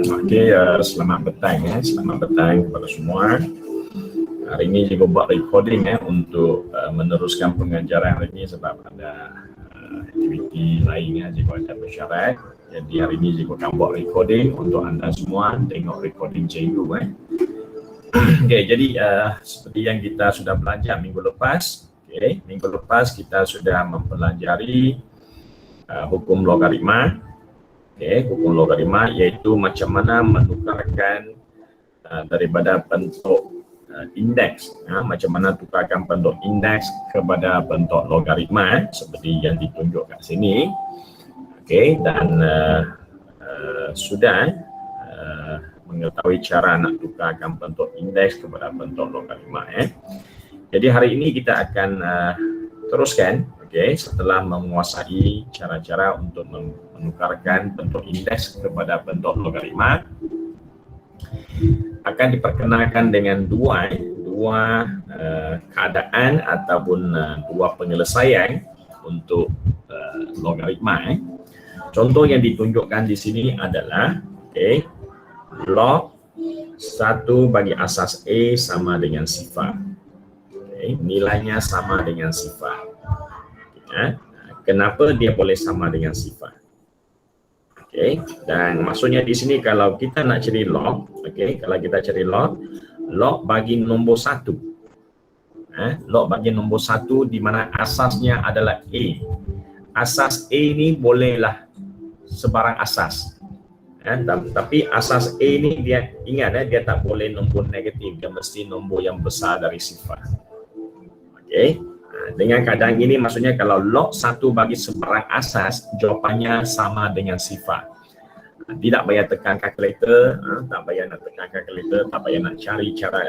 Okey, selamat petang selamat petang kepada semua. Hari ini cikgu buat recording untuk meneruskan pengajaran hari ini sebab ada aktiviti lain cikgu ada bersyarat. Jadi hari ini cikgu akan buat recording untuk anda semua tengok recording cikgu Okey, jadi seperti yang kita sudah belajar minggu lepas. Okey, minggu lepas kita sudah mempelajari hukum logaritma. Okey, hukum logaritma iaitu macam mana menukarkan daripada bentuk indeks, macam mana tukarkan bentuk indeks kepada bentuk logaritma seperti yang ditunjuk kat sini. Okey, dan sudah mengetahui cara nak tukarkan bentuk indeks kepada bentuk logaritma. Jadi hari ini kita akan teruskan, okey, setelah menguasai cara-cara untuk menukarkan bentuk indeks kepada bentuk logaritma, akan diperkenalkan dengan dua keadaan ataupun dua penyelesaian untuk logaritma. Contoh yang ditunjukkan di sini adalah log 1 bagi asas A sama dengan sifar. Nilainya sama dengan sifar. Kenapa dia boleh sama dengan sifar? Dan maksudnya di sini kalau kita nak cari log, kalau kita cari log bagi nombor 1. Log bagi nombor 1 di mana asasnya adalah A. Asas A ni bolehlah sebarang asas. Tapi asas A ni dia ingat dia tak boleh nombor negatif, dia mesti nombor yang besar dari sifar. Dengan keadaan ini maksudnya kalau log 1 bagi sebarang asas, jawapannya sama dengan sifar. Tidak payah tekan kalkulator, tak payah nak tekan kalkulator, tak payah nak cari cara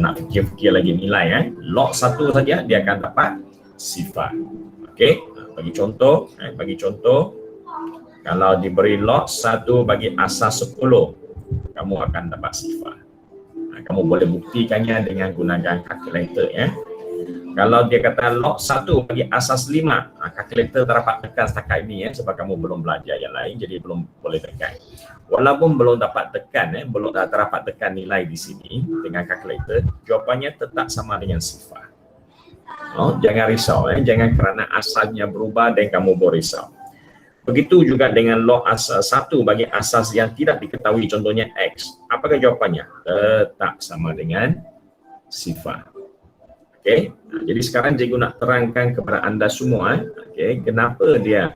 nak fikir-fikir lagi nilai. Log 1 saja dia akan dapat sifar. Bagi contoh, kalau diberi log 1 bagi asas 10, kamu akan dapat sifar. Kamu boleh buktikannya dengan gunakan kalkulator. Kalau dia kata log 1 bagi asas 5, kalkulator tak dapat tekan setakat ini sebab kamu belum belajar yang lain, jadi belum boleh tekan. Walaupun belum dapat tekan, belum dapat tekan nilai di sini dengan kalkulator, jawapannya tetap sama dengan sifar. Jangan risau, jangan kerana asalnya berubah dan kamu berisau. Begitu juga dengan log asas 1 bagi asas yang tidak diketahui, contohnya X. Apakah jawapannya? Tetap sama dengan sifar. Jadi sekarang cikgu nak terangkan kepada anda semua, kenapa dia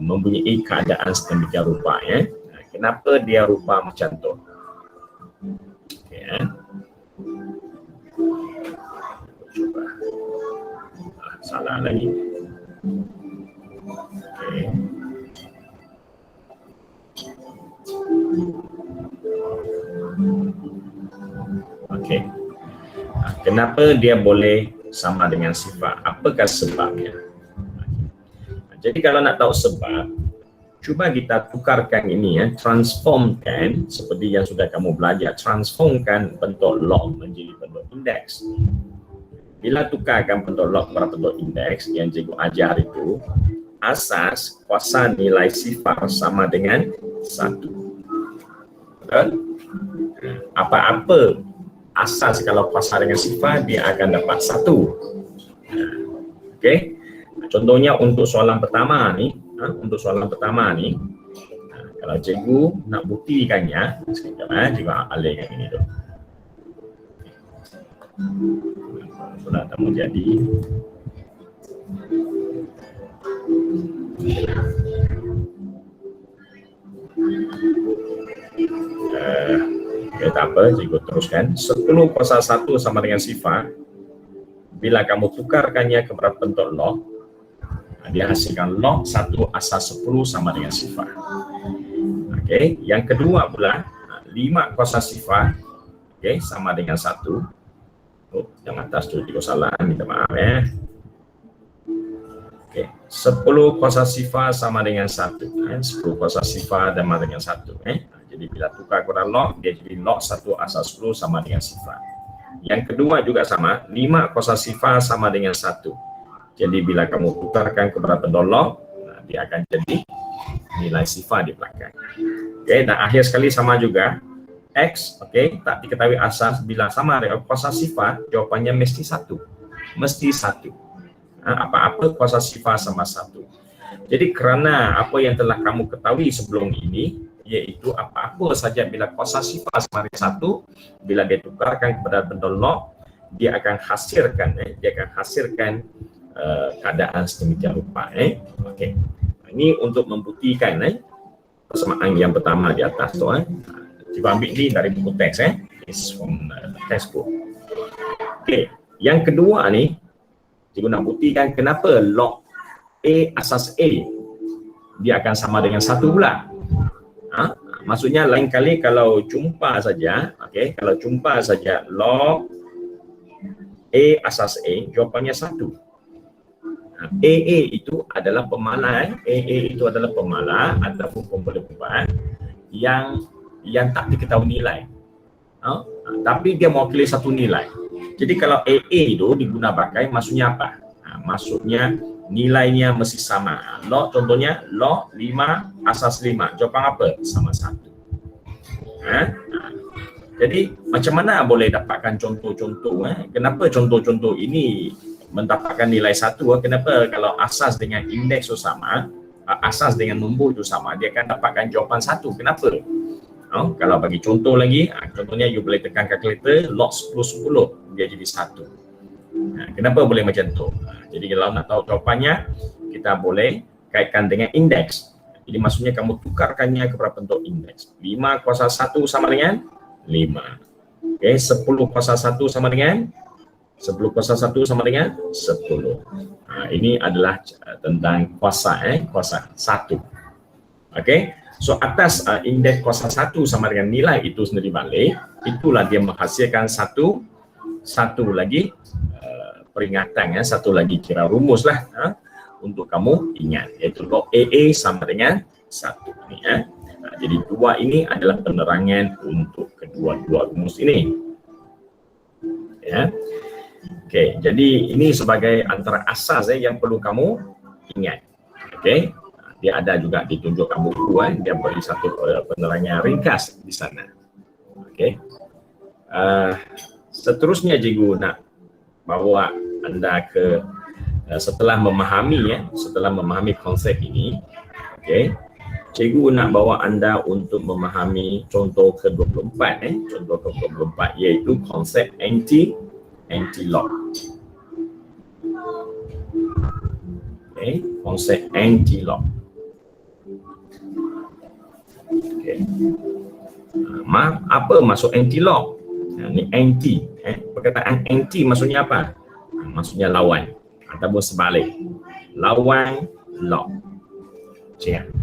mempunyai keadaan sedemikian rupa. Kenapa dia rupa macam tu. Cuba. Salah lagi. Kenapa dia boleh sama dengan sifar? Apakah sebabnya? Jadi kalau nak tahu sebab, cuba kita tukarkan ini, transformkan seperti yang sudah kamu belajar, transformkan bentuk log menjadi bentuk indeks. Bila tukarkan bentuk log kepada bentuk indeks yang cikgu ajar itu, asas kuasa nilai sifar sama dengan 1. Betul? Apa-apa asas kalau kuasa dengan sifar, dia akan dapat 1. Contohnya untuk soalan pertama ni, kalau cikgu nak buktikannya, sekejap cikgu alihkan ini dulu. Sudah tak mau jadi. Tak apa, cikgu teruskan. 10 kuasa 1 sama dengan sifar. Bila kamu tukarkannya kepada bentuk log, dia hasilkan log 1 asas 10 sama dengan sifar. Yang kedua pula, 5 kuasa sifar sama dengan 1. Yang atas tu cikgu salah, minta maaf 10 kuasa sifar sama dengan 1. 10 kuasa sifar sama dengan 1. Jadi bila tukar kepada log, dia jadi log 1 asas 10 sama dengan sifar. Yang kedua juga sama, 5 kuasa sifar sama dengan 1. Jadi bila kamu tukarkan kepada bentuk log, dia akan jadi nilai sifar di belakang. Okey, dan akhir sekali sama juga. X, okey, tak diketahui asas. Bila sama dengan kuasa sifat, jawapannya mesti 1. Mesti 1. Apa-apa kuasa sifat sama 1. Jadi kerana apa yang telah kamu ketahui sebelum ini, iaitu apa-apa saja bila kuasa sifat sama dengan 1, bila dia tukarkan kepada benda log, dia akan hasilkan keadaan sedemikian rupa. Okey. Ini untuk membuktikan persamaan yang pertama di atas tu. Cuba ambil ni dari buku teks. It's from textbook. Okey. Yang kedua ni, cikgu nak buktikan kenapa log A asas A dia akan sama dengan 1 pula. Maksudnya lain kali kalau jumpa saja, okey, kalau jumpa saja log A asas A, jawapannya 1. AA itu adalah pemalas, AA itu adalah pemalas ataupun pemboleh beban yang tak diketahui nilai. Tapi dia mewakili satu nilai. Jadi kalau AA itu diguna pakai, maksudnya apa? Maksudnya nilainya mesti sama. Log contohnya log 5 asas 5. Jawapan apa? Sama 1. Jadi macam mana boleh dapatkan contoh-contoh? Kenapa contoh-contoh ini mendapatkan nilai 1? Kenapa kalau asas dengan indeks itu sama, asas dengan nombor itu sama, dia akan dapatkan jawapan 1? Kenapa? Kalau bagi contoh lagi, contohnya you boleh tekan kalkulator log 10 dia jadi 1. Kenapa boleh macam tu? Jadi kalau nak tahu jawapannya, kita boleh kaitkan dengan indeks. Jadi maksudnya kamu tukarkannya kepada bentuk indeks. 5 kuasa 1 sama dengan 5. Okay, 10 kuasa 1 sama dengan 10 kuasa 1 sama dengan 10. Ini adalah tentang kuasa, kuasa 1. Okey. So atas indeks kuasa 1 sama dengan nilai itu sendiri balik, itulah dia menghasilkan satu lagi peringatan, satu lagi kira rumus lah untuk kamu ingat, iaitu log AA sama dengan 1 ni. Jadi dua ini adalah penerangan untuk kedua-dua rumus ini. Ya. Okey, jadi ini sebagai antara asas yang perlu kamu ingat. Okey. Dia ada juga ditunjukkan buku, dia beri satu penerangan ringkas di sana. Okey. Seterusnya cikgu nak bawa anda ke setelah memahami konsep ini, okey. Cikgu nak bawa anda untuk memahami contoh ke-24, contoh ke-24 iaitu konsep anti-lock. Okay, konsep anti-lock. Okay. Apa maksud anti-lock? Ini anti. Perkataan anti maksudnya apa? Maksudnya lawan ataupun sebalik. Lawan lock. Cik.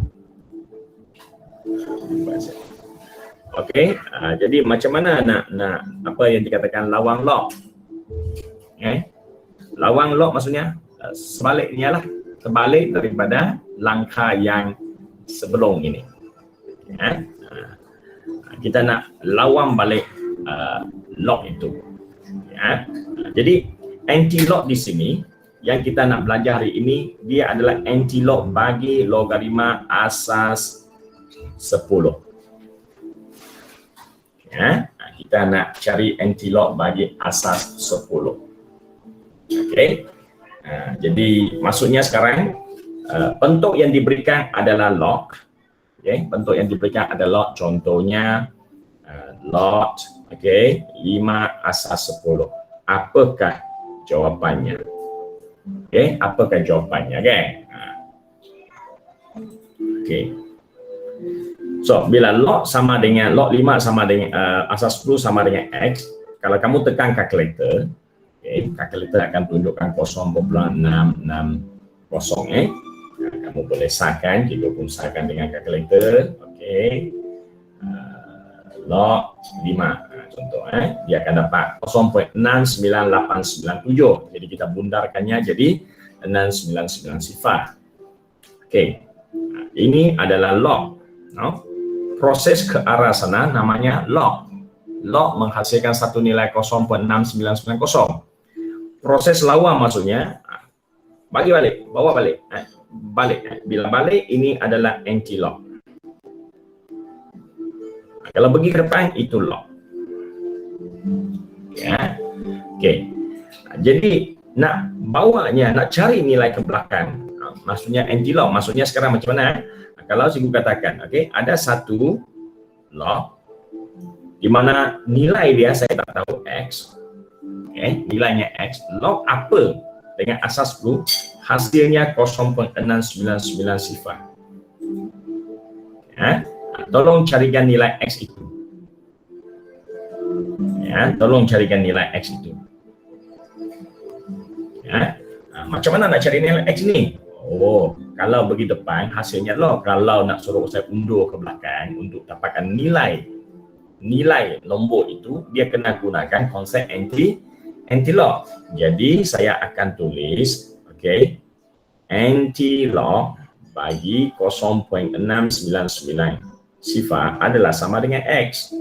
Okey, jadi macam mana nak apa yang dikatakan lawang lock? Lawang lock maksudnya sebaliknya lah, terbalik daripada langkah yang sebelum ini. Kita nak lawang balik lock itu. Jadi anti lock di sini yang kita nak belajar hari ini, dia adalah anti lock bagi logaritma asas 10. Kita nak cari anti-log bagi asas 10. Okey. Jadi maksudnya sekarang bentuk yang diberikan adalah log. Okey, bentuk yang diberikan adalah log, contohnya log 5 asas 10. Apakah jawapannya? Okey, apakah jawapannya? Okey. So, bila log sama dengan log 5 sama dengan asas 10 sama dengan X, kalau kamu tekan kalkulator, kalkulator akan tunjukkan 0.660. Kamu boleh sahkan, jika pun sahkan dengan kalkulator. Log 5 contoh, dia akan dapat 0.69897. Jadi kita bundarkannya jadi 699 sifar. Ini adalah log. Proses ke arah sana namanya log. Log menghasilkan satu nilai 0.6990. Proses lawan maksudnya bagi balik, bawa balik, balik. Bila balik ini adalah anti log. Kalau pergi ke depan, itu lock. Ya. Okey. Jadi nak bawanya, nak cari nilai ke belakang, maksudnya anti-lock, maksudnya sekarang macam mana? Kalau cikgu katakan, okey, ada satu lock di mana nilai dia saya tak tahu X. Okey, nilainya X. Lock apa dengan asas 10, hasilnya 0.699 sifar. Ya, tolong carikan nilai X itu. Ya, tolong carikan nilai X itu. Ya, macam mana nak cari nilai X ni? Oh, kalau pergi depan hasilnya lock. Kalau nak suruh saya undur ke belakang untuk dapatkan nilai nombor itu, dia kena gunakan konsep anti-lock. Jadi saya akan tulis, okey, anti-lock bagi 0.699 sifar adalah sama dengan X.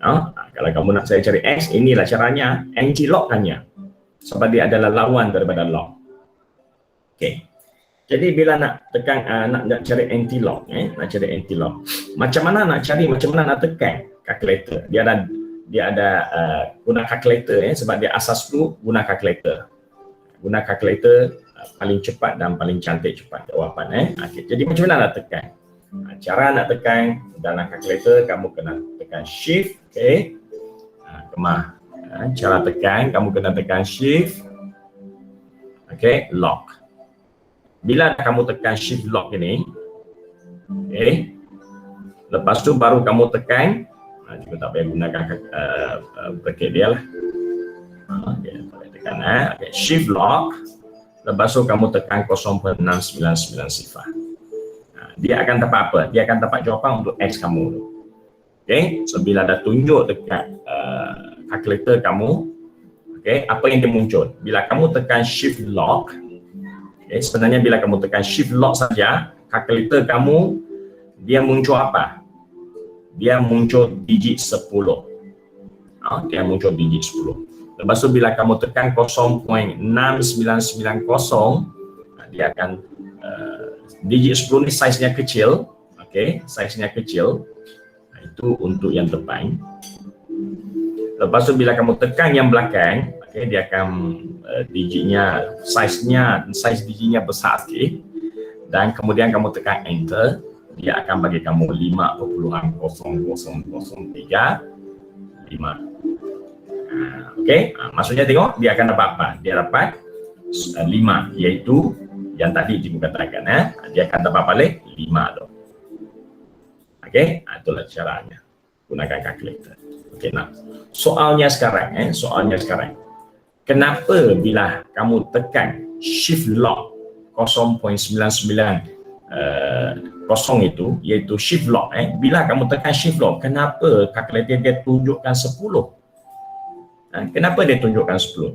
Kalau kamu nak saya cari X, inilah caranya, anti-lock-kannya. Sebab dia adalah lawan daripada lock. Okey. Jadi bila nak tekan, nak cari anti-lock, nak cari anti-lock. Macam mana nak tekan calculator? Dia ada guna calculator, sebab dia asas tu guna calculator. Guna calculator paling cepat dan paling cantik cepat jawapan. Okay. Jadi macam mana nak tekan? Cara nak tekan dalam calculator, kamu kena tekan shift. Okey. Cara tekan, kamu kena tekan shift. Okey, lock. Bila kamu tekan shift lock ini, okey, lepas tu baru kamu tekan, juga tak payah gunakan bracket dia lah. Okey, tekan okay, shift lock, lepas tu kamu tekan 0.699 sifar. Dia akan dapat apa? Dia akan dapat jawapan untuk X kamu. Okey, so bila dah tunjuk dekat calculator kamu, okey, apa yang dia muncul? Bila kamu tekan shift lock, okay, sebenarnya bila kamu tekan shift lock saja, kalkulator kamu dia muncul apa? Dia muncul digit 10. Dia muncul digit 10. Lepas tu bila kamu tekan 0.6990, dia akan digit 10 ni size-nya kecil. Okey, size-nya kecil. Itu untuk yang depan. Lepas tu bila kamu tekan yang belakang, okay, dia akan digitnya, size digitnya besar sikit, dan kemudian kamu tekan enter, dia akan bagi kamu 5.0003. Okey, maksudnya tengok dia akan dapat apa? Dia dapat 5, iaitu yang tadi cikgu katakan, dia akan dapat balik 5 tu. Okey, itulah caranya gunakan calculator. Okey, nah soalnya sekarang, kenapa bila kamu tekan shift lock 0.99 itu, iaitu shift lock, bila kamu tekan shift lock, kenapa kalkulator dia tunjukkan 10? Kenapa dia tunjukkan 10?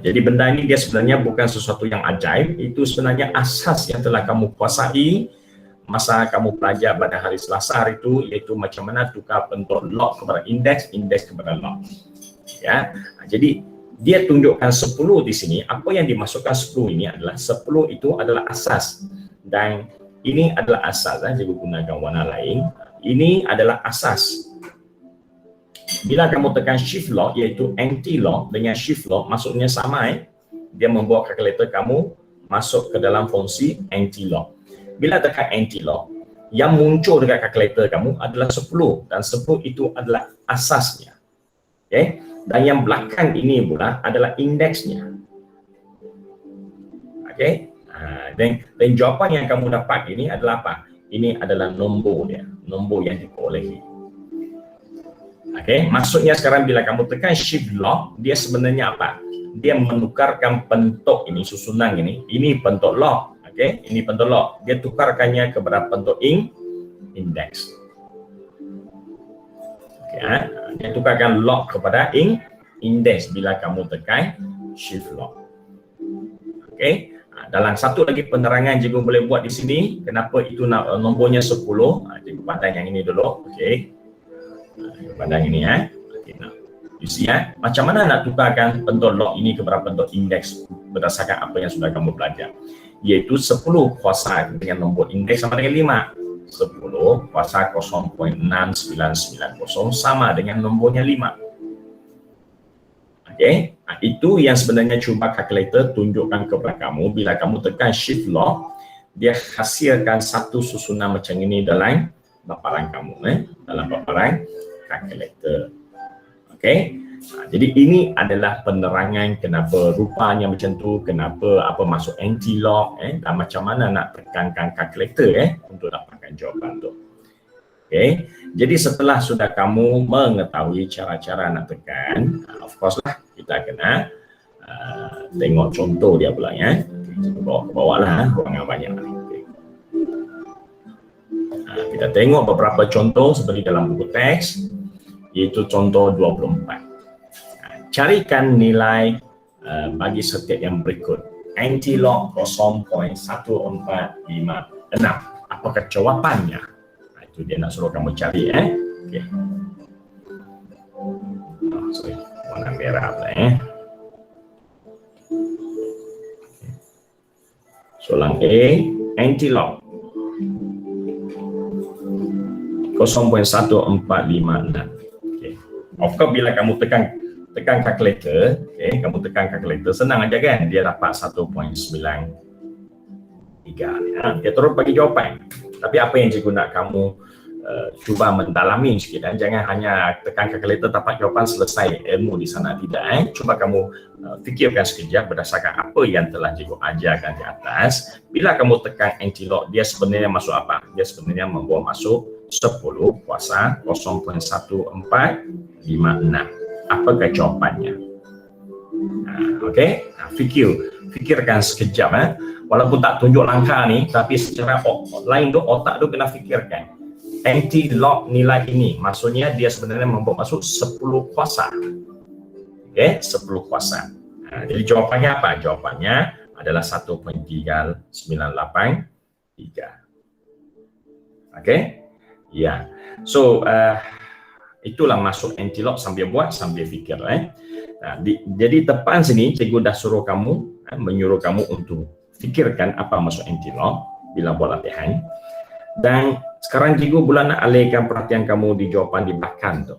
Jadi benda ini dia sebenarnya bukan sesuatu yang ajaib, itu sebenarnya asas yang telah kamu kuasai masa kamu belajar pada hari Selasa hari itu, iaitu macam mana tukar bentuk log kepada indeks, indeks kepada log. Ya, jadi dia tunjukkan 10 di sini. Apa yang dimasukkan 10 ini adalah 10 itu adalah asas, dan ini adalah asas. Saya gunakan warna lain. Ini adalah asas. Bila kamu tekan shift lock, iaitu anti lock dengan shift lock, maksudnya sama. Dia membawa kalkulator kamu masuk ke dalam fungsi anti lock. Bila tekan anti lock, yang muncul dekat kalkulator kamu adalah 10, dan 10 itu adalah asasnya. Okay? Dan yang belakang ini pula adalah indeksnya. Okay? Dan jawapan yang kamu dapat ini adalah apa? Ini adalah nombor dia, nombor yang diperolehi. Okay? Maksudnya sekarang bila kamu tekan shift lock, dia sebenarnya apa? Dia menukarkan bentuk ini, susunan ini bentuk lock. Okay? Ini bentuk lock. Dia tukarkannya kepada bentuk indeks. Okay, dia tukarkan lock kepada indeks bila kamu tekan shift lock. Okay? Dalam satu lagi penerangan cikgu boleh buat di sini, kenapa itu nombornya 10. Cikgu pandang yang ini dulu. Okay? Pandang ini okay, nah. You see, macam mana nak tukarkan bentuk log ini kepada bentuk indeks berdasarkan apa yang sudah kamu belajar, iaitu 10 kuasa dengan nombor indeks sama dengan 10 kuasa 0.6990 sama dengan nombornya 5. Okey, itu yang sebenarnya cuba kalkulator tunjukkan kepada kamu. Bila kamu tekan shift lock, dia hasilkan satu susunan macam ini dalam paparan kamu, dalam paparan kalkulator. Okey, jadi ini adalah penerangan kenapa rupanya macam tu, kenapa apa masuk anti-lock, dan macam mana nak tekankan kalkulator untuk dapatkan jawapan tu. Okey, jadi setelah sudah kamu mengetahui cara-cara nak tekan, of course lah kita kena tengok contoh dia pula ya. Kita bawa ke bawah lah, ruangan banyak. Okay. Kita tengok beberapa contoh seperti dalam buku teks, iaitu contoh 24. Carikan nilai bagi setiap yang berikut. Anti-lock 0.1456. Apakah jawapannya? Itu dia nak suruh kamu cari okey. Sorry, warna merah pula Soalan A, anti-lock 0.1456. Okey. Of course bila kamu tekan kalkulator, kamu tekan kalkulator senang aja kan, dia dapat 1.93. Dia terus bagi jawapan. Tapi apa yang cikgu nak kamu cuba mendalami sikit, jangan hanya tekan kalkulator dapat jawapan selesai ilmu di sana, tidak. Cuba kamu fikirkan sekejap berdasarkan apa yang telah cikgu ajarkan di atas. Bila kamu tekan anti-lock, dia sebenarnya masuk apa? Dia sebenarnya membawa masuk 10 kuasa 0.1456. Apakah jawapannya? Okey, fikirkan sekejap. Walaupun tak tunjuk langkah ni, tapi secara lain tu otak tu kena fikirkan. Anti-lock nilai ini, maksudnya dia sebenarnya membawa masuk 10 kuasa. Okey, 10 kuasa. Jadi jawapannya apa? Jawapannya adalah 1.3983. Okey? Ya. So, itulah masuk anti-lock sambil buat, sambil fikir. Jadi depan sini, cikgu dah suruh kamu, menyuruh kamu untuk fikirkan apa masuk anti-lock bila buat latihan. Dan sekarang cikgu pula nak alihkan perhatian kamu di jawapan di belakang tu.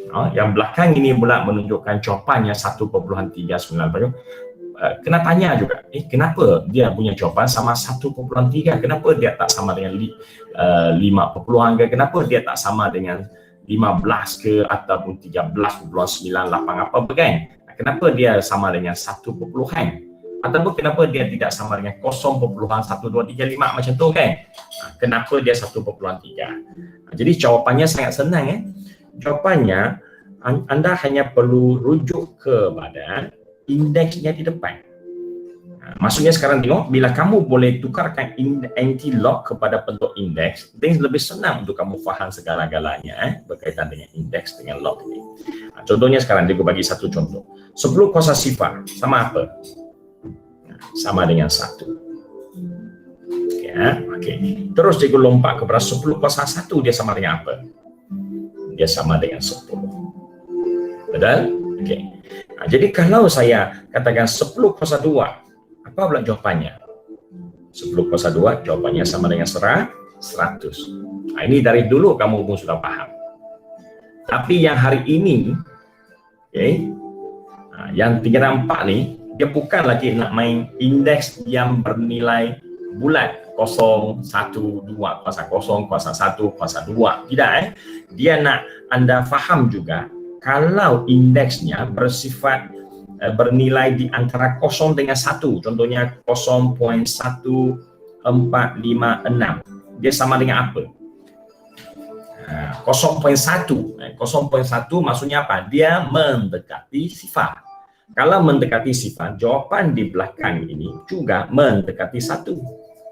Yang belakang ini pula menunjukkan jawapannya 1.394. Kena tanya juga, kenapa dia punya jawapan sama 1.3? Kenapa dia tak sama dengan 5 ke? Kenapa dia tak sama dengan 15 ke ataupun 13.98 apa kan? Kenapa dia sama dengan 1 ataupun kenapa dia tidak sama dengan 0.1235 macam tu kan? Kenapa dia 1.3? Jadi jawapannya sangat senang. Jawapannya anda hanya perlu rujuk kepada indeksnya di depan. Maksudnya sekarang tengok, bila kamu boleh tukarkan anti-lock kepada bentuk indeks, then lebih senang untuk kamu faham segala-galanya berkaitan dengan indeks dengan lock ini. Contohnya sekarang dia bagi satu contoh. 10 kuasa sifar sama apa? Sama dengan 1. Okey. Terus cikgu lompat kepada 10 kuasa 1, dia sama dengan apa? Dia sama dengan 10. Betul? Okey. Jadi kalau saya katakan 10 kuasa 2, apa pula jawapannya? 10 kuasa 2 jawapannya sama dengan 100. Ini dari dulu kamu pun sudah paham. Tapi yang hari ini, yang 3 dan 4 ni, dia bukan lagi nak main indeks yang bernilai bulat 0, 1, 2, kuasa 0, kuasa 1, kuasa 2. Tidak, dia nak anda faham juga kalau indeksnya bersifat bernilai di antara 0 dengan 1, contohnya 0.1456, dia sama dengan apa? 0.1 maksudnya apa? Dia mendekati sifar. Kalau mendekati sifar, jawapan di belakang ini juga mendekati 1.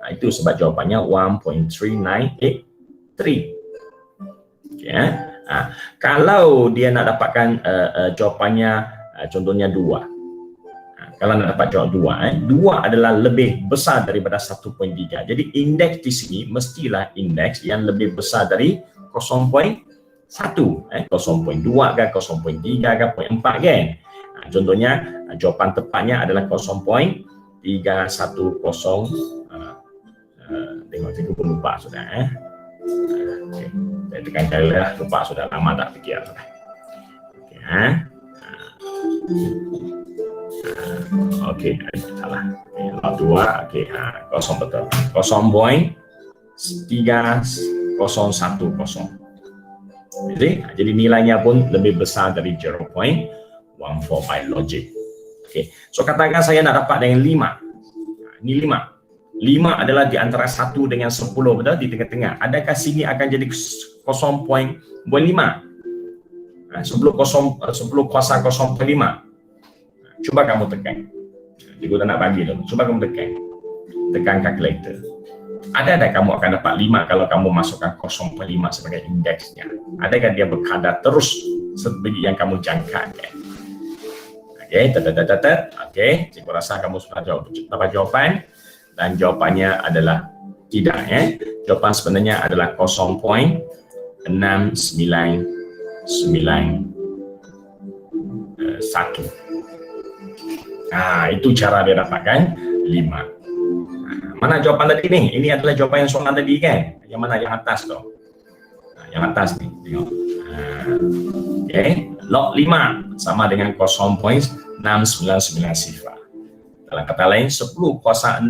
Itu sebab jawapannya 1.3983. Kalau dia nak dapatkan jawapannya contohnya 2. Kalau nak dapat jawab 2 adalah lebih besar daripada 1.3. Jadi indeks di sini mestilah indeks yang lebih besar dari 0.1. 0.2 ke, 0.3 ke, 0.4 kan? Contohnya jawapan tepatnya adalah 0.310. Tengok cikgu pun lupa sudah. Okay. Saya tekan kali lah, lupa sudah lama tak fikir. Okay, Okey, salah. Okay, lot 2, okey, kosong betul. 0.3010. Jadi nilainya pun lebih besar dari 0.14 by logic. Okey, so katakan saya nak dapat dengan 5. Ini 5. 5 adalah di antara 1 dengan 10, betul? Di tengah-tengah. Adakah sini akan jadi 0.5? Sebelum kuasa 0.5. Cuba kamu tekan. Cikgu tak nak bagi dulu. Cuba kamu tekan. Tekan kalkulator. Ada kamu akan dapat 5 kalau kamu masukkan 0.5 sebagai indeksnya? Adakah dia berkadar terus seperti yang kamu jangkakan? Okey, okey, cikgu rasa kamu sudah dapat jawapan dan jawapannya adalah tidak, Jawapan sebenarnya adalah 0.6991. Itu cara dia dapatkan 5. Mana jawapan tadi ni? Ini adalah jawapan yang soalan tadi kan? Yang mana? Yang atas tu. Yang atas ni, tengok. Okey, log 5 sama dengan 0.699 sifar. Dalam kata lain, 10 kuasa 6,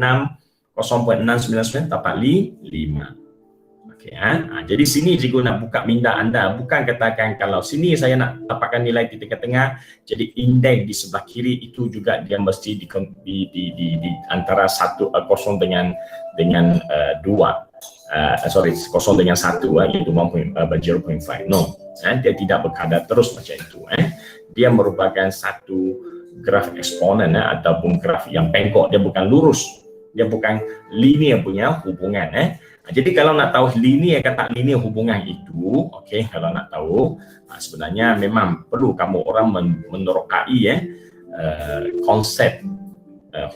0.699 dapat 5. Okey, jadi sini cikgu nak buka minda anda, bukan katakan kalau sini saya nak dapatkan nilai di tengah-tengah, jadi indeks di sebelah kiri itu juga dia mesti di antara 0 dengan 2. 0 dengan 1, iaitu 0.5. No, dia tidak berkadar terus macam itu. Dia merupakan satu graf eksponen ataupun graf yang bengkok, dia bukan lurus, dia bukan linear punya hubungan. Jadi kalau nak tahu linear ke tak linear hubungan itu, okey, kalau nak tahu, sebenarnya memang perlu kamu orang menerokai konsep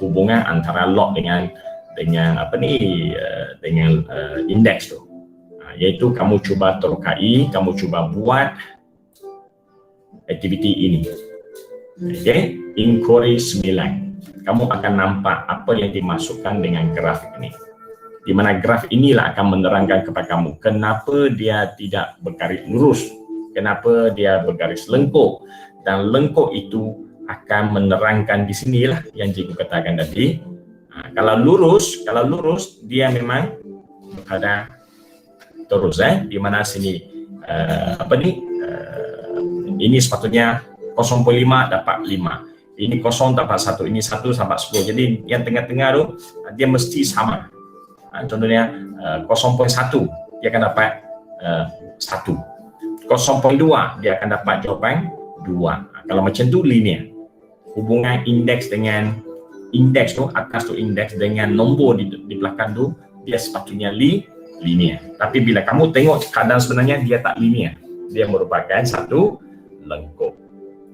hubungan antara log dengan indeks tu. Iaitu kamu cuba terokai, kamu cuba buat aktiviti ini. Okey, inquiry 9. Kamu akan nampak apa yang dimasukkan dengan graf ini. Di mana graf inilah akan menerangkan kepada kamu kenapa dia tidak bergaris lurus, kenapa dia bergaris lengkuk, dan lengkuk itu akan menerangkan di sinilah yang cikgu katakan tadi. Kalau lurus dia memang ada terus, di mana sini ini sepatutnya 0.5 dapat 5, ini 0 dapat 1, ini 1 dapat 10. Jadi yang tengah-tengah tu dia mesti sama. Contohnya 0.1 dia akan dapat 1, 0.2 dia akan dapat jawapan 2. Kalau macam tu linear. Hubungan indeks dengan indeks tu, atas tu indeks dengan nombor di belakang tu, dia sepatutnya linear. Tapi bila kamu tengok keadaan sebenarnya dia tak linear, dia merupakan satu lengkuk.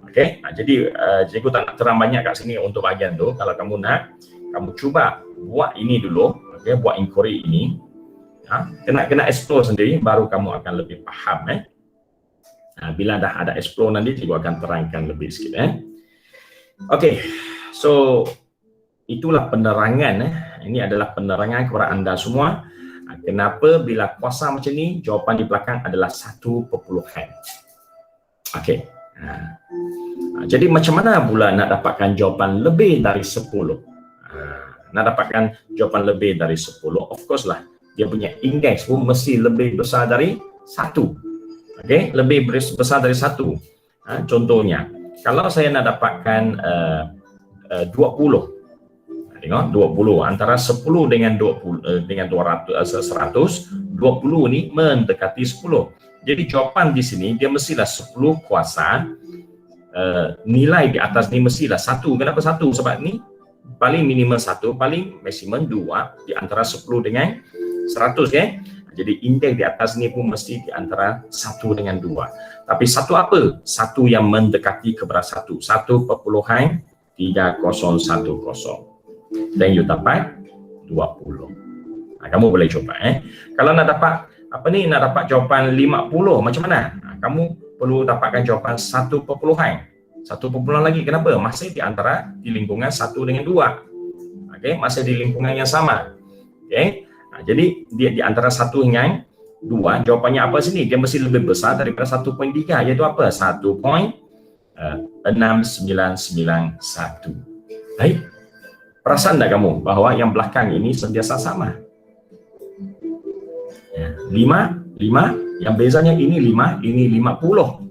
Okey, jadi cikgu tak nak terang banyak kat sini untuk bahagian tu. Kalau kamu nak, kamu cuba buat ini dulu. Okay, buat inquiry ini, kena explore sendiri, baru kamu akan lebih faham. Bila dah ada explore nanti, cikgu akan terangkan lebih sikit. Okey, so itulah penerangan. Ini adalah penerangan kepada anda semua. Kenapa bila kuasa macam ni, jawapan di belakang adalah 1 perpuluhan. Okey. Jadi macam mana pula nak dapatkan jawapan lebih dari 10? Nak dapatkan jawapan lebih dari 10, of course lah, dia punya indeks pun mesti lebih besar dari 1. Okey, lebih besar dari 1. Contohnya, kalau saya nak dapatkan 20, tengok 20 antara 10 dengan 20 dengan 100, 20 ni mendekati 10. Jadi jawapan di sini dia mestilah 10 kuasa, nilai di atas ni mestilah 1. Kenapa 1? Sebab ni paling minimum 1, paling maksimum 2 di antara 10 dengan 100, Jadi indeks di atas ni pun mesti di antara 1 dengan 2. Tapi 1 apa? 1 yang mendekati kepada 1. 1.3010. Dan you dapat 20. Kamu boleh coba. Kalau nak dapat nak dapat jawapan 50 macam mana? Kamu perlu dapatkan jawapan 1 perpuluhan lagi. Kenapa? Masih di antara di lingkungan 1 dengan 2. Okey, masih di lingkungan yang sama. Okey. Jadi dia di antara 1 dengan 2, jawapannya apa sini? Dia mesti lebih besar daripada 1.3, iaitu apa? 1.6991. Baik. Perasan tak kamu bahawa yang belakang ini sentiasa sama? 5, yang bezanya ini 5, ini 50.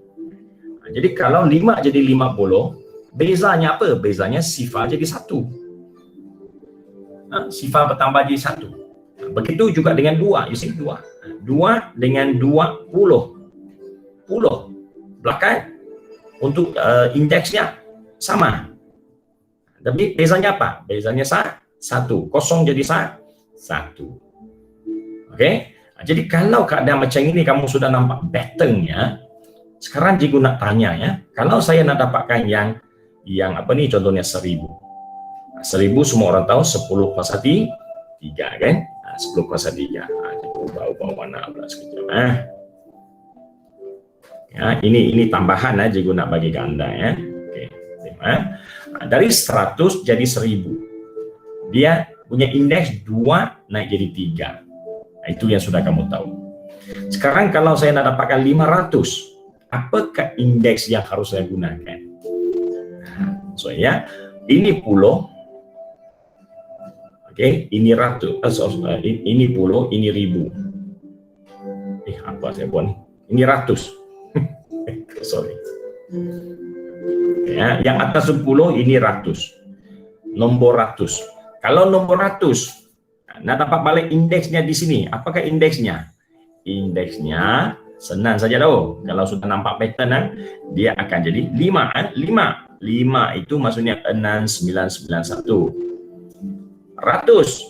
Jadi kalau 5 jadi 50, bezanya apa? Bezanya sifar jadi 1. Sifar bertambah jadi 1. Begitu juga dengan 2, you see 2. 2 dengan 20. Belakang untuk indeksnya sama. Tapi bezanya apa? Bezanya 1. Kosong jadi 1. Okey? Jadi kalau keadaan macam ini kamu sudah nampak patternnya, sekarang cikgu nak tanya ya, kalau saya nak dapatkan yang apa ni, contohnya 1000. 1000 semua orang tahu 10 kuasa 3 kan? 10 kuasa 3. Cikgu ubah warna pula sekejap. Ya, ini tambahan cikgu nak bagi ke anda ya. Okey. Dari 100 jadi 1000. Dia punya indeks 2 naik jadi 3. Itu yang sudah kamu tahu. Sekarang kalau saya nak dapatkan 500, apakah indeks yang harus saya gunakan? So ya, ini 10. Okey, ini ratus. Ini 10, ini 1000. Apa saya buat ni? Ini ratus. Sorry. Ya, yang atas 10 ini ratus. Nombor ratus. Kalau nombor ratus, nak dapat balik indeksnya di sini. Apakah indeksnya? Indeksnya senang saja tahu. Kalau sudah nampak pattern, dia akan jadi 5. 5 itu maksudnya 6991.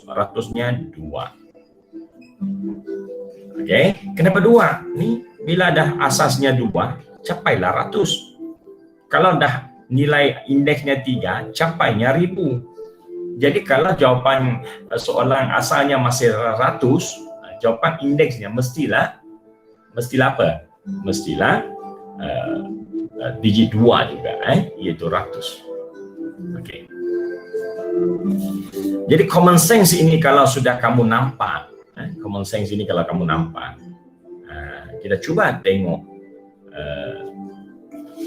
Ratusnya 2. Okey, kenapa 2? Ni bila dah asasnya 2, capailah ratus. Kalau dah nilai indeksnya 3, capainya 1000. Jadi kalau jawapan soalan asalnya masih ratus, jawapan indeksnya mestilah apa? Mestilah digit 2 juga, iaitu ratus. Okey. Jadi common sense ini kalau sudah kamu nampak, kita cuba tengok.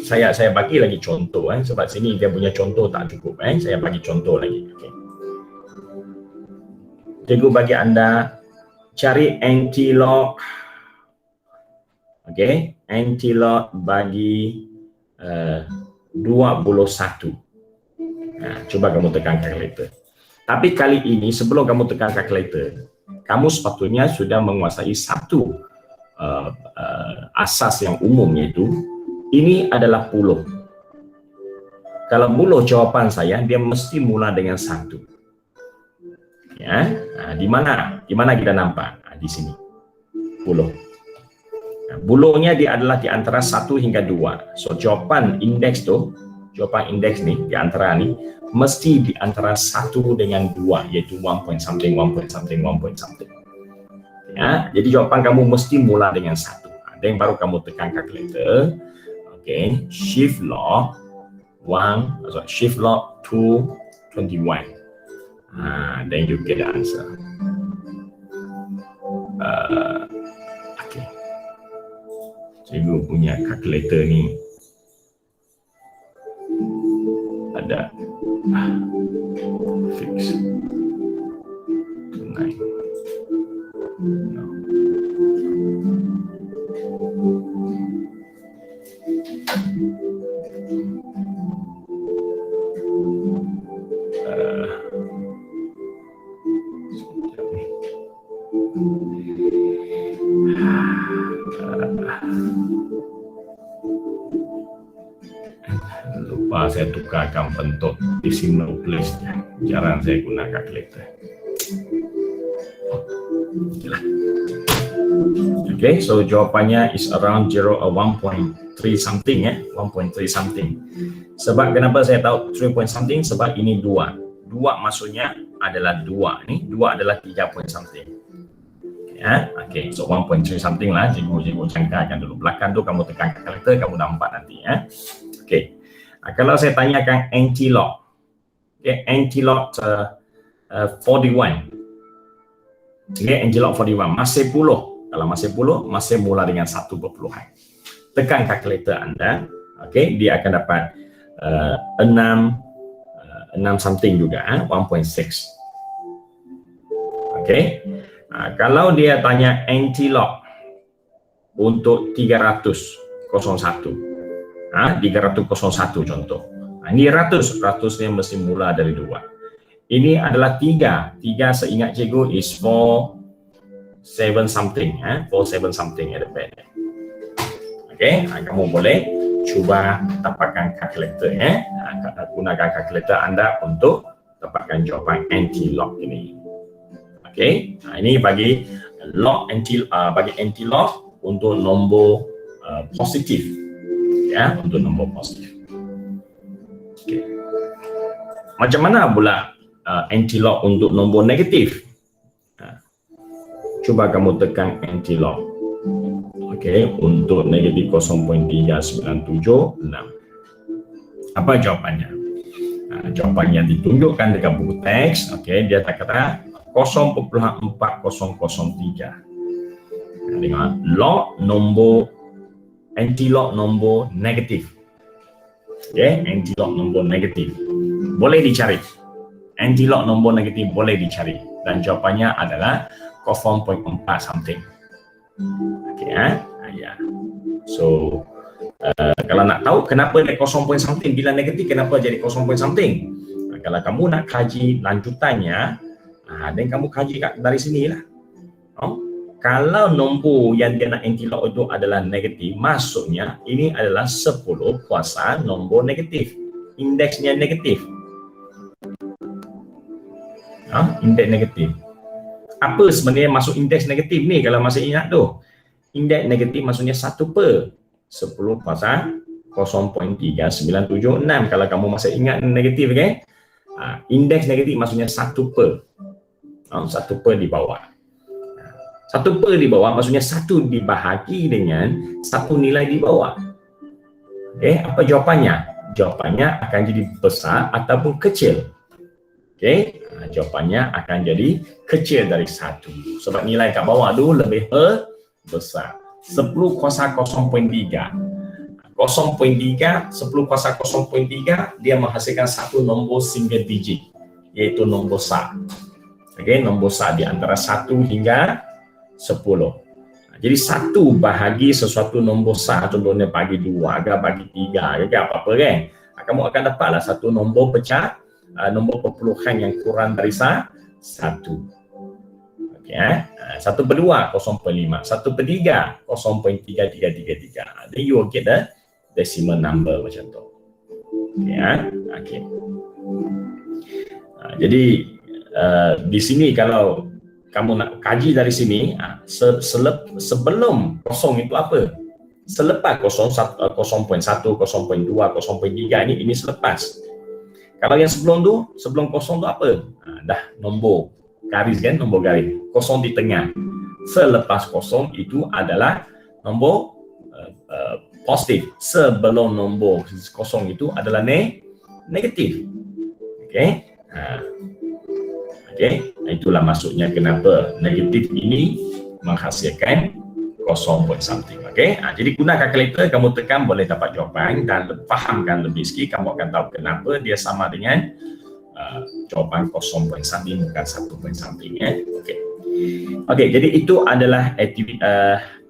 Saya bagi lagi contoh, sebab sini dia punya contoh tak cukup, saya bagi contoh lagi. Okay. Cikgu bagi anda cari anti-log. Okey, anti-log bagi 21. Cuba kamu tekan kalkulator. Tapi kali ini sebelum kamu tekan kalkulator, kamu sepatutnya sudah menguasai satu asas yang umum, iaitu ini adalah puluh. Kalau puluh jawapan saya, dia mesti mula dengan 1. Ya, di mana kita nampak? Di sini. Puluh. Buluhnya dia adalah di antara 1 hingga 2. So jawapan indeks ni di antara ni mesti di antara 1 dengan 2, iaitu 1 point something. Ya, jadi jawapan kamu mesti mula dengan 1. Dan baru kamu tekan kalkulator. Okey, shift log 221. Then you get the answer. Okay. Cikgu punya kalkulator ni ada fix 29. No. Lupa saya tukarkan bentuk decimal place, jarang saya guna kalkulator. Okay, so jawapannya is around 1.3 something ya, 1.3 something. Sebab kenapa saya tahu 3 point something? Sebab ini 2 maksudnya adalah 2 ni, 2 adalah 3 point something. Ya, okay, so 1.3 something lah. Cikgu cangkahkan dulu. Belakang tu kamu tekan kalkulator, kamu nampak nanti ya. Okay. Kalau saya tanyakan anti-log, okay, anti-log 41, okay, anti-log 41 masih puluh. Kalau masih 10, masih mula dengan 1 perpuluhan. Tekan kalkulator anda, okey, dia akan dapat 6 something juga, 1.6. Okey. Kalau dia tanya anti-lock untuk 301, 301 contoh. Ini ratusnya mesti mula dari 2. Ini adalah 3 seingat cikgu is 4 7 something, 4 7 something at the back. Okey, kamu boleh cuba dapatkan kalkulator, gunakan kalkulator anda untuk dapatkan jawapan anti-lock ini. Okey, ini bagi anti-lock untuk nombor positif, ya, untuk nombor positif. Okay. Macam mana pula anti-lock untuk nombor negatif? Coba kamu tekan anti-lock. Okey, untuk negatif 0.3976. Apa jawapannya? Jawapannya ditunjukkan dekat buku teks. Okey, dia kata 0.4003. Dengan lock nombor anti-lock nombor negatif. Okey, anti-lock nombor negatif boleh dicari. Anti-lock nombor negatif boleh dicari dan jawapannya adalah 0.4 something. Okey, ya. So kalau nak tahu kenapa dia 0 something bila negatif, kenapa jadi 0 something? Kalau kamu nak kaji lanjutannya, dan kamu kaji dari sinilah. Kalau nombor yang dia nak anti-lock itu adalah negatif, maksudnya ini adalah 10 kuasa nombor negatif. Indeksnya negatif. Indeks negatif. Apa sebenarnya maksud indeks negatif ni kalau masih ingat tu? Indeks negatif maksudnya 1 per 10 kuasa 0.3976. Kalau kamu masih ingat negatif, kan? Indeks negatif maksudnya 1 per. 1 per di bawah. 1 per di bawah maksudnya 1 dibahagi dengan 1 nilai di bawah. Apa jawapannya? Jawapannya akan jadi besar ataupun kecil. Jawapannya akan jadi kecil dari 1. Sebab nilai kat bawah tu lebih besar. 10 kuasa 0.3. 0.3, 10 kuasa 0.3, dia menghasilkan satu nombor single digit, iaitu nombor besar. Nombor besar di antara 1 hingga 10. Jadi 1 bahagi sesuatu nombor besar, contohnya bagi 2, agak bagi 3, agak apa-apa, kan? Kamu akan dapatlah satu nombor pecah, nombor perpuluhan yang kurang dari 1. 1 per 2, 0.5. 1 per 3, 0.3333. Then you will get the decimal number macam tu. Jadi di sini kalau kamu nak kaji dari sini, sebelum kosong itu apa? Selepas 0.1, 0.2, 0.3 ini selepas. Kalau yang sebelum tu, sebelum kosong tu apa? Dah nombor garis, kan? Nombor garis. Kosong di tengah. Selepas kosong itu adalah nombor positif. Sebelum nombor kosong itu adalah negatif. Itulah maksudnya kenapa negatif ini menghasilkan 0 point something. Jadi guna kalkulator, kamu tekan boleh dapat jawapan dan fahamkan lebih sikit, kamu akan tahu kenapa dia sama dengan jawapan 0 point something bukan 1 point something. Jadi itu adalah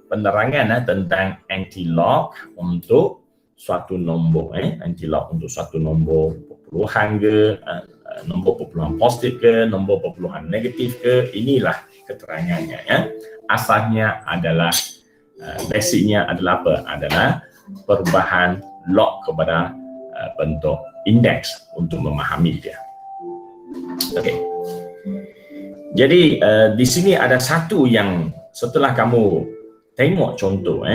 penerangan tentang anti-lock untuk suatu nombor. Anti-lock untuk suatu nombor perpuluhan ke, nombor perpuluhan positif ke, nombor perpuluhan negatif ke, inilah keterangannya. Asalnya adalah basicnya adalah apa? Adalah perubahan lock kepada bentuk indeks untuk memahami dia. Jadi di sini ada satu yang setelah kamu tengok contoh,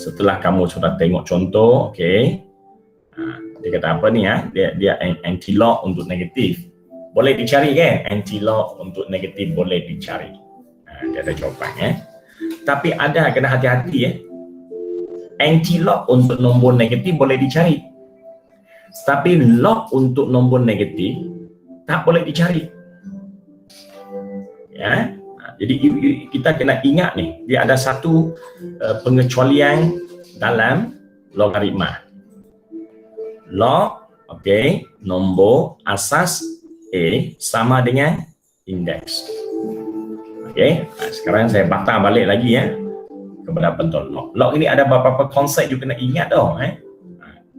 setelah kamu sudah tengok contoh, dia kata apa ni, dia anti-lock untuk negatif boleh dicari, kan? Anti-lock untuk negatif boleh dicari. Dia ada jawapannya. Tapi ada, kena hati-hati, anti-lock untuk nombor negatif boleh dicari, tapi lock untuk nombor negatif tak boleh dicari. Jadi kita kena ingat ni, dia ada satu pengecualian dalam logaritma. Log, okey, nombor asas A sama dengan indeks. Okey, sekarang saya patah balik lagi kepada bentuk log. Log ini ada beberapa konsep you kena ingat dah.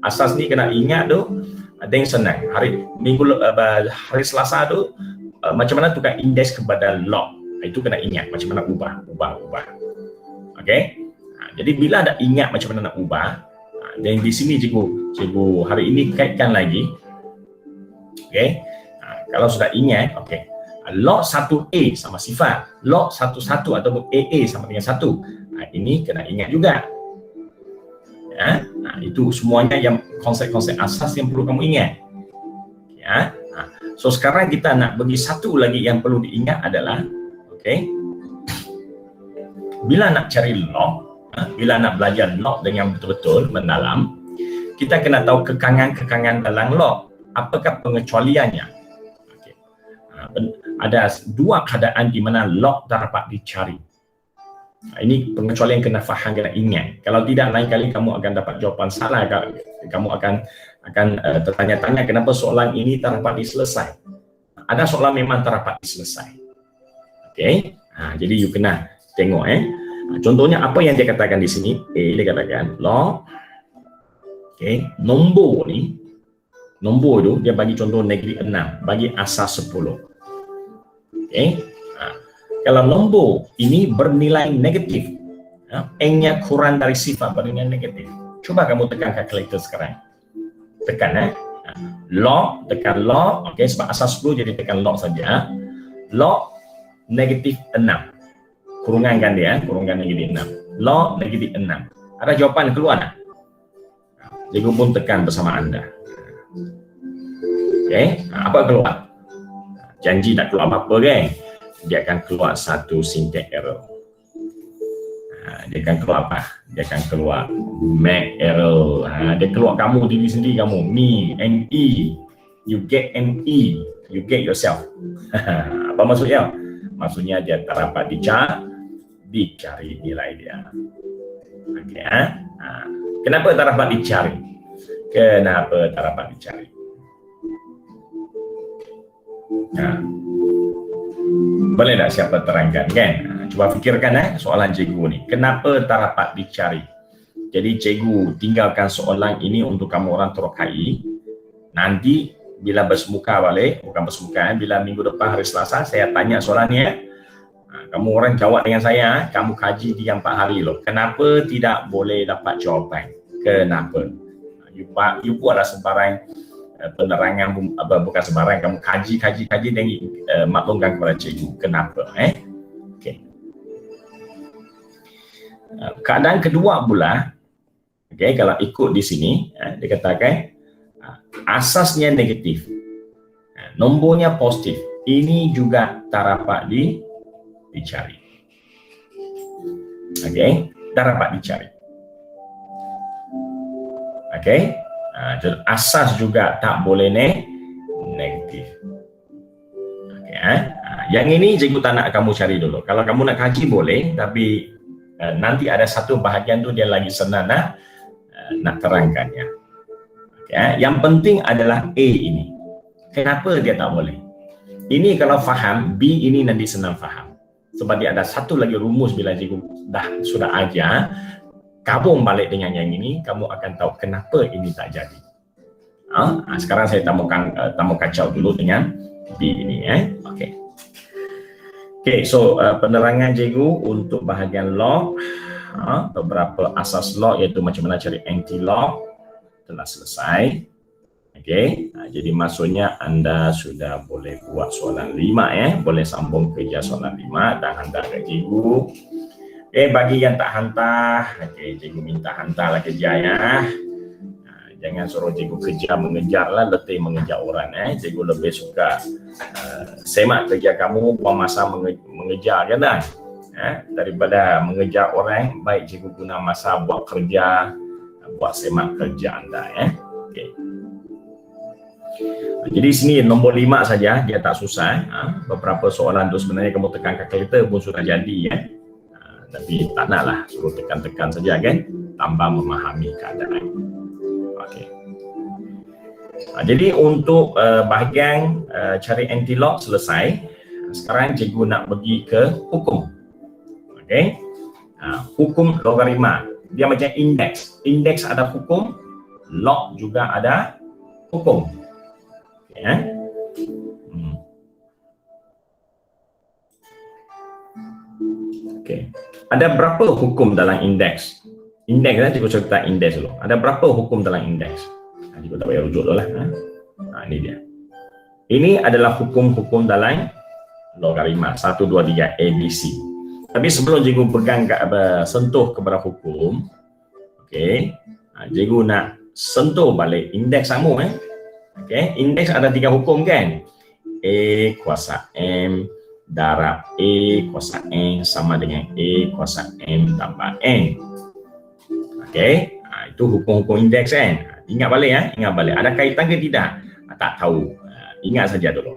Asas ni kena ingat tu, ada yang senang. Hari Selasa tu macam mana tukar indeks kepada log. Itu kena ingat macam mana ubah. Okey. Jadi bila dah ingat macam mana nak ubah, dan di sini cikgu hari ini kaitkan lagi. Okey. Kalau sudah ingat, okey. Log 1A sama sifat, log 11 ataupun AA sama dengan 1. Ini kena ingat juga. Ya. Itu semuanya yang konsep-konsep asas yang perlu kamu ingat. Ya. So sekarang kita nak bagi satu lagi yang perlu diingat adalah, okey, bila nak cari log, bila nak belajar log dengan betul-betul mendalam, kita kena tahu kekangan-kekangan dalam log. Apakah pengecualiannya? Okay. Ada dua keadaan di mana log tak dapat dicari. Ini pengecualian kena faham, kena ingat. Kalau tidak, lain kali kamu akan dapat jawapan salah. Kamu akan tertanya-tanya kenapa soalan ini tak dapat diselesai. Ada soalan memang tak dapat diselesai. Okey. Jadi you kena tengok contohnya apa yang dia katakan di sini. Dia katakan log, okey, nombor tu dia bagi contoh -6 bagi asas 10. Okey. Kalau nombor ini bernilai negatif, n-nya kurang dari sifar bernilai negatif. Cuba kamu tekan kalkulator sekarang. Tekan log, tekan log, okey, sebab asas 10 jadi tekan log saja. Log -6. Kurungan dia, kurungan -6. Log -6. Ada jawapan keluar tak? Cikgu pun tekan bersama anda. Okey, apa keluar? Janji tak keluar apa-apa kan? Dia akan keluar satu syntax error. Dia akan keluar apa? Dia akan keluar make error. Dia keluar kamu diri sendiri kamu. Me, NE. You get NE. You get yourself. Apa maksudnya? Maksudnya dia tak dapat dicari nilai dia. Okey, kenapa tak dapat dicari? Kenapa tak dapat dicari? Boleh tak siapa terangkan kan? Cuba fikirkan soalan cikgu ni. Kenapa tak dapat dicari? Jadi cikgu tinggalkan soalan ini untuk kamu orang terokai. Nanti bila bersemuka balik, bukan bersemuka, bila minggu depan hari Selasa saya tanya soalan ni kamu orang jawab dengan saya, kamu kaji di 4 hari loh. Kenapa tidak boleh dapat jawapan? Kenapa? You buatlah sembarang penerangan, bukan sembarang, kamu kaji dan maklumkan kepada cikgu kenapa. Okay. Keadaan kedua pula, okay, kalau ikut di sini dia katakan asasnya negatif, nombornya positif, ini juga tak dapat dicari. Okay, tak dapat dicari. Okay. Asas juga tak boleh negatif. Okay, yang ini cikgu tak nak kamu cari dulu. Kalau kamu nak kaji boleh, tapi nanti ada satu bahagian tu dia lagi senang nak terangkannya. Okay, yang penting adalah A ini. Kenapa dia tak boleh? Ini kalau faham, B ini nanti senang faham. Sebab dia ada satu lagi rumus bila cikgu sudah ajar. Gabung balik dengan yang ini, kamu akan tahu kenapa ini tak jadi. Sekarang saya tambah kacau dulu dengan B ini. Okay, so penerangan cikgu untuk bahagian log, beberapa asas log iaitu macam mana cari anti-log telah selesai. Okay, jadi maksudnya anda sudah boleh buat soalan 5 boleh sambung kerja soalan 5 dan hantar ke cikgu. Bagi yang tak hantar, cikgu minta hantarlah kerja jangan suruh cikgu kerja mengejarlah, letih mengejar orang. Cikgu lebih suka semak kerja kamu, buang masa mengejar kan daripada mengejar orang. Baik cikgu guna masa buat kerja, buat semak kerja anda. Okay. Jadi sini nombor 5 saja, dia tak susah. Beberapa soalan tu sebenarnya kamu tekan kalkulator pun sudah jadi ya. Tapi tak naklah, suruh tekan-tekan saja kan, tambah memahami keadaan. Okey. Jadi untuk bahagian cari anti-log selesai. Sekarang cikgu nak pergi ke hukum. Okey. Hukum logaritma. Dia macam indeks. Indeks ada hukum, log juga ada hukum. Ya. Okey. Ada berapa hukum dalam indeks? Indeks lah, cikgu cerita indeks dulu. Ada berapa hukum dalam indeks? Cikgu tak payah rujuk dulu lah. Ini dia. Ini adalah hukum-hukum dalam logaritma 1, 2, 3 ABC. Tapi sebelum cikgu pegang sentuh kepada hukum, okey, cikgu nak sentuh balik indeks kamu. Okey, indeks ada 3 hukum kan? A kuasa M darab A kuasa N sama dengan A kuasa M tambah N. Okey, itu hukum-hukum indeks kan? Ingat balik ya, ingat balik. Ada kaitan ke tidak? Tak tahu. Ingat saja dulu.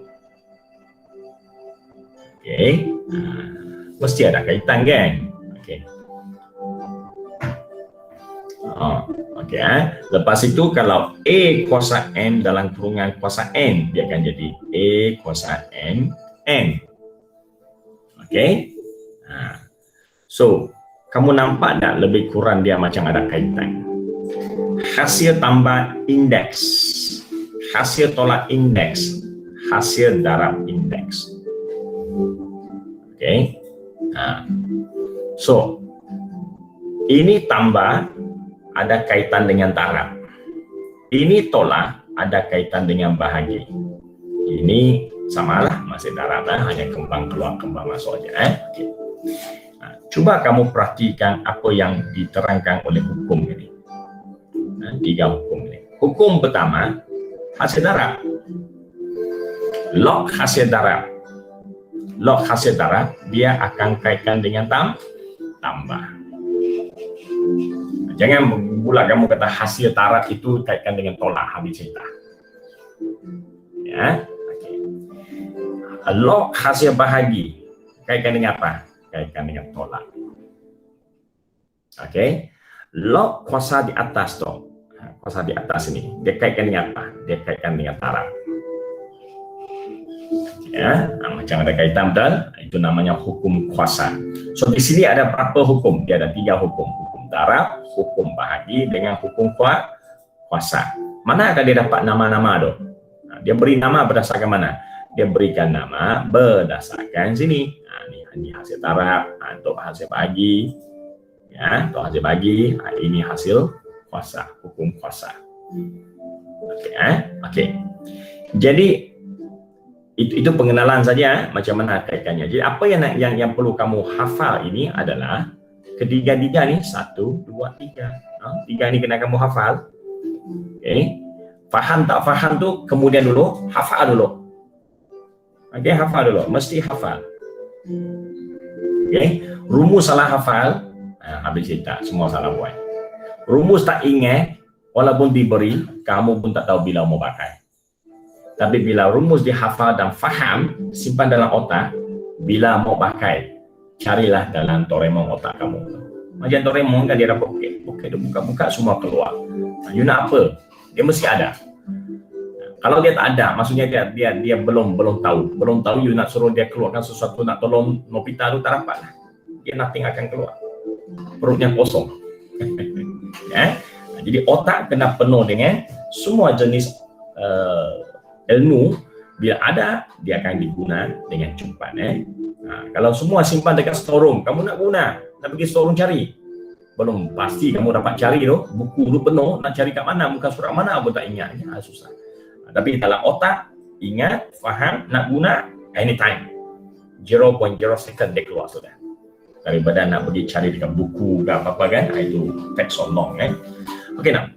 Okey, mesti ada kaitan kan? Okey. Okey, lepas itu kalau A kuasa M dalam kurungan kuasa N, dia akan jadi A kuasa M N. Okey. So, kamu nampak tak lebih kurang dia macam ada kaitan. Hasil tambah indeks, hasil tolak indeks, hasil darab indeks. Okey. So, ini tambah ada kaitan dengan darab. Ini tolak ada kaitan dengan bahagi. Ini samalah, masih darab lah, hanya kembang keluar kembang masuk aja. Okay. Cuba kamu perhatikan apa yang diterangkan oleh hukum ini. 3 hukum ini. Hukum pertama, hasil darab. Log hasil darab. Log hasil darab dia akan kaitkan dengan tambah. Jangan pula kamu kata hasil darab itu kaitkan dengan tolak, habis cerita. Ya. Log hasil bahagi kaitkan dengan apa? Kaitkan dengan tolak. Okey. Log kuasa di atas tu. Kuasa di atas ini dia kaitkan dengan apa? Dia kaitkan dengan darab. Ya, macam ada kaitan betul. Itu namanya hukum kuasa. So di sini ada berapa hukum? Dia ada 3 hukum. Hukum darab, hukum bahagi dengan hukum kuasa. Mana akan dia dapat nama-nama tu? Dia beri nama berdasarkan mana? Dia berikan nama berdasarkan sini. Ini hasil darab, untuk hasil bahagi. Ya, untuk hasil bahagi, ini hasil kuasa, hukum kuasa. Okey, okey. Jadi itu pengenalan saja macam mana kaitannya. Jadi apa yang perlu kamu hafal ini adalah ketiga-tiga ni 1, 2, 3. 3 ni kena kamu hafal. Okey. Faham tak faham tu kemudian dulu hafal dulu. Okey, hafal dulu, mesti hafal. Okey, rumus salah hafal, habis cerita, semua salah buat. Rumus tak ingat, walaupun diberi, kamu pun tak tahu bila mau pakai. Tapi bila rumus dihafal dan faham, simpan dalam otak, bila mau pakai, carilah dalam Doraemon otak kamu. Macam Doraemon kan dia ada poket, dia buka-buka semua keluar. You nak apa? Dia mesti ada. Kalau dia tak ada, maksudnya dia belum tahu you nak suruh dia keluarkan sesuatu, nak tolong Nobita tu tak dapat lah. Dia nothing akan keluar. Perutnya kosong. Ya? Jadi otak kena penuh dengan semua jenis ilmu. Bila ada, dia akan diguna dengan cepat. Kalau semua simpan dekat storeroom, kamu nak guna, nak pergi storeroom cari, belum pasti kamu dapat cari tu, buku tu penuh, nak cari kat mana, muka surat mana pun tak ingat, susah. Tapi dalam otak, ingat, faham, nak guna, anytime. 0.0 second dia keluar sudah. Daripada nak pergi cari dekat buku ke apa-apa kan, itu take so long kan. Okey nak.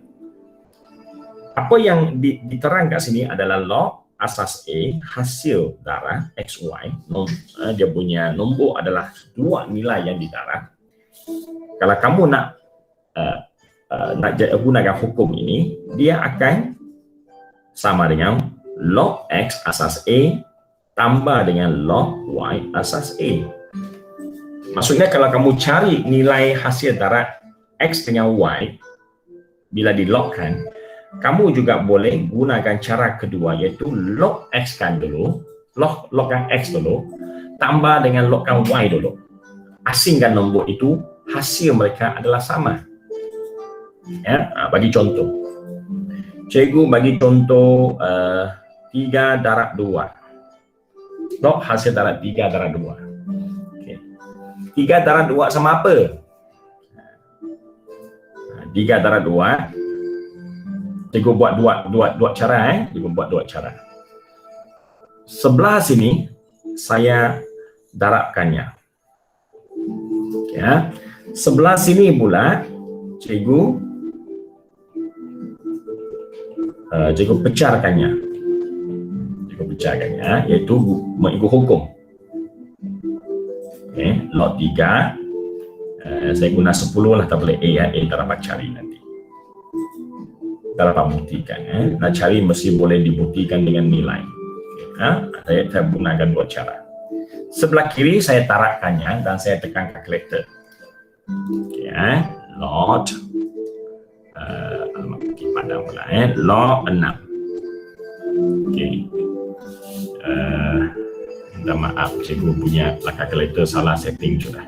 Apa yang diterang kat sini adalah log asas A, hasil darab XY. Dia punya nombor adalah 2 nilai yang didarab. Kalau kamu nak gunakan hukum ini, dia akan sama dengan log X asas A tambah dengan log Y asas A. Maksudnya kalau kamu cari nilai hasil darat X dengan Y bila dilogkan, kamu juga boleh gunakan cara kedua, iaitu log X kan dulu, logkan X dulu, tambah dengan logkan Y dulu. Asingkan nombor itu, hasil mereka adalah sama. Ya, bagi contoh. Cikgu bagi contoh 3 darab 2. Log hasil darat 3 darab 2. Okay. 3 darab 2 sama apa? 3 darab 2. Cikgu buat dua cara. Cikgu buat 2 cara. Sebelah sini saya darabkannya. Ya, sebelah sini pula cikgu pecahkannya. Cikgu pecahkannya, iaitu mengikut hukum. Okay, log 3 saya guna 10 lah, tak boleh A ya, A tak dapat cari nanti. Tak dapat buktikan. Nak cari mesti boleh dibuktikan dengan nilai. Okay, saya gunakan 2 cara. Sebelah kiri saya tarakkannya dan saya tekan kalkulator. Okay, log padang pula, log 6. Okay. Minta maaf, cikgu punya kalkulator salah setting sudah.